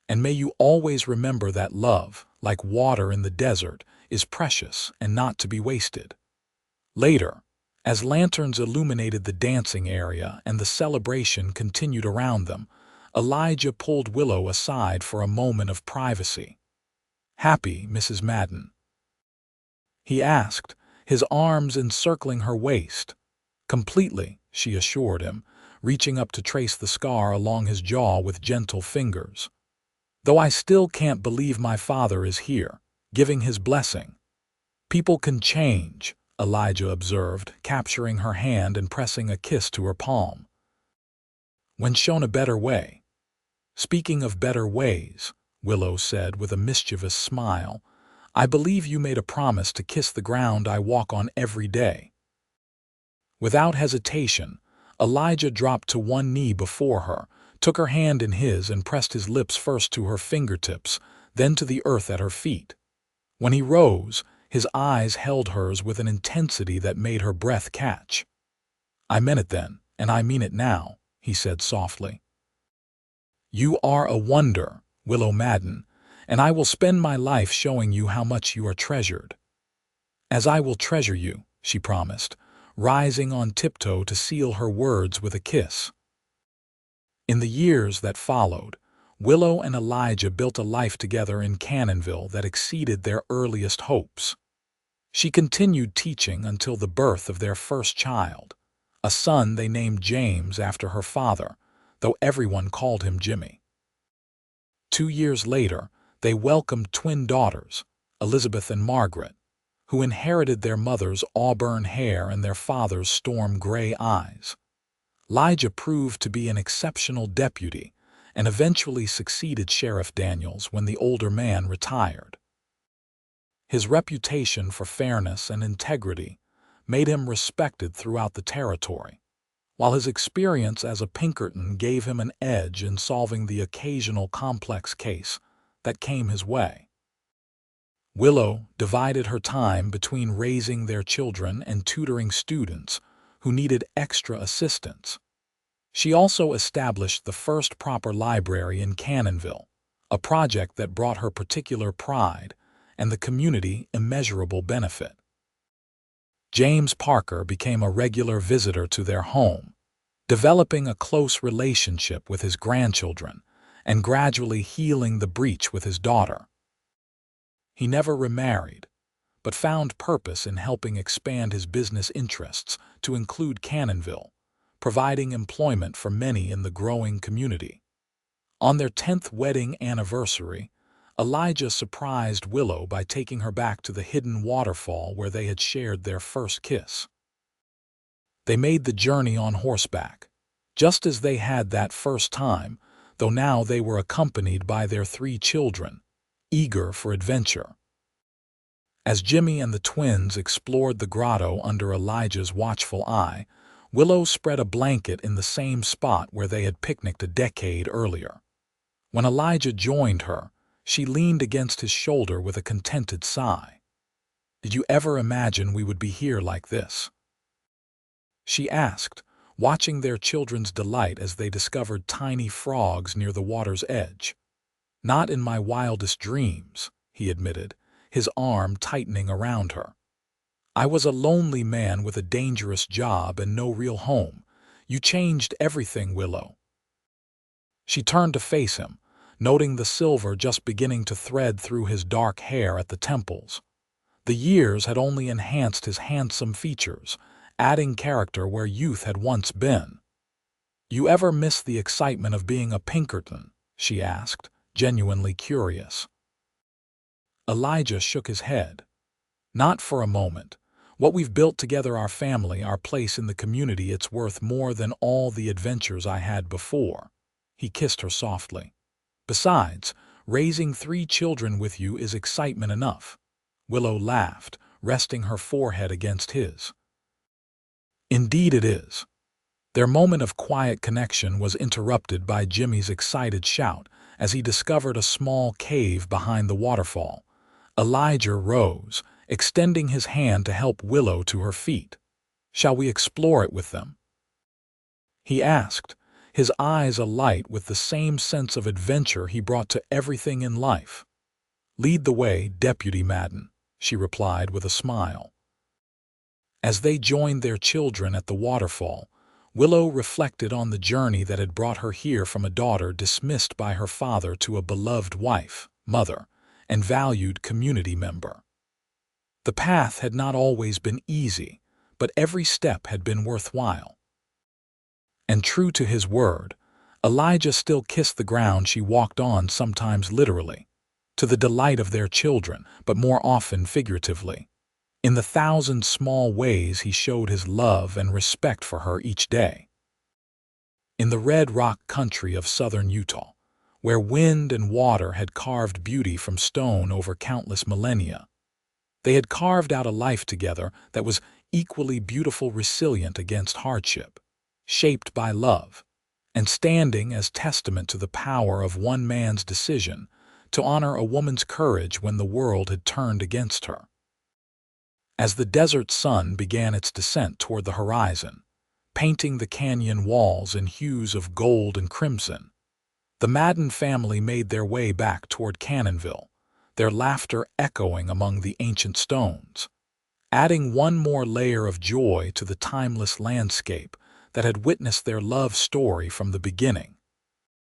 Speaker 1: And may you always remember that love, like water in the desert, is precious and not to be wasted. Later, as lanterns illuminated the dancing area and the celebration continued around them, Elijah pulled Willow aside for a moment of privacy. Happy, Mrs. Madden? He asked, his arms encircling her waist. Completely, she assured him, reaching up to trace the scar along his jaw with gentle fingers. Though I still can't believe my father is here, giving his blessing. People can change, Elijah observed, capturing her hand and pressing a kiss to her palm. When shown a better way. Speaking of better ways, Willow said with a mischievous smile, I believe you made a promise to kiss the ground I walk on every day. Without hesitation, Elijah dropped to one knee before her, took her hand in his and pressed his lips first to her fingertips, then to the earth at her feet. When he rose, his eyes held hers with an intensity that made her breath catch. I meant it then, and I mean it now, he said softly. You are a wonder, Willow Madden, and I will spend my life showing you how much you are treasured. As I will treasure you, she promised, rising on tiptoe to seal her words with a kiss. In the years that followed, Willow and Elijah built a life together in Cannonville that exceeded their earliest hopes. She continued teaching until the birth of their first child, a son they named James after her father, though everyone called him Jimmy. 2 years later, they welcomed twin daughters, Elizabeth and Margaret, who inherited their mother's auburn hair and their father's storm-gray eyes. Elijah proved to be an exceptional deputy and eventually succeeded Sheriff Daniels when the older man retired. His reputation for fairness and integrity made him respected throughout the territory, while his experience as a Pinkerton gave him an edge in solving the occasional complex case that came his way. Willow divided her time between raising their children and tutoring students who needed extra assistance. She also established the first proper library in Cannonville, a project that brought her particular pride and the community immeasurable benefit. James Parker became a regular visitor to their home, developing a close relationship with his grandchildren and gradually healing the breach with his daughter. He never remarried, but found purpose in helping expand his business interests to include Cannonville, providing employment for many in the growing community. On their 10th wedding anniversary, Elijah surprised Willow by taking her back to the hidden waterfall where they had shared their first kiss. They made the journey on horseback, just as they had that first time, though now they were accompanied by their 3 children, eager for adventure. As Jimmy and the twins explored the grotto under Elijah's watchful eye, Willow spread a blanket in the same spot where they had picnicked a decade earlier. When Elijah joined her, she leaned against his shoulder with a contented sigh. "Did you ever imagine we would be here like this?" she asked, watching their children's delight as they discovered tiny frogs near the water's edge. "Not in my wildest dreams," he admitted, his arm tightening around her. "I was a lonely man with a dangerous job and no real home. You changed everything, Willow." She turned to face him, noting the silver just beginning to thread through his dark hair at the temples. The years had only enhanced his handsome features, adding character where youth had once been. "You ever miss the excitement of being a Pinkerton?" she asked, genuinely curious. Elijah shook his head. "Not for a moment. What we've built together, our family, our place in the community, it's worth more than all the adventures I had before." He kissed her softly. "Besides, raising 3 children with you is excitement enough." Willow laughed, resting her forehead against his. "Indeed it is." Their moment of quiet connection was interrupted by Jimmy's excited shout as he discovered a small cave behind the waterfall. Elijah rose, extending his hand to help Willow to her feet. "Shall we explore it with them?" he asked, his eyes alight with the same sense of adventure he brought to everything in life. "Lead the way, Deputy Madden," she replied with a smile. As they joined their children at the waterfall, Willow reflected on the journey that had brought her here from a daughter dismissed by her father to a beloved wife, mother, and valued community member. The path had not always been easy, but every step had been worthwhile. And true to his word, Elijah still kissed the ground she walked on, sometimes literally, to the delight of their children, but more often figuratively. In the 1,000 small ways he showed his love and respect for her each day. In the red rock country of southern Utah, where wind and water had carved beauty from stone over countless millennia, they had carved out a life together that was equally beautiful, resilient against hardship, shaped by love, and standing as testament to the power of one man's decision to honor a woman's courage when the world had turned against her. As the desert sun began its descent toward the horizon, painting the canyon walls in hues of gold and crimson, the Madden family made their way back toward Cannonville, their laughter echoing among the ancient stones, adding one more layer of joy to the timeless landscape that had witnessed their love story from the beginning.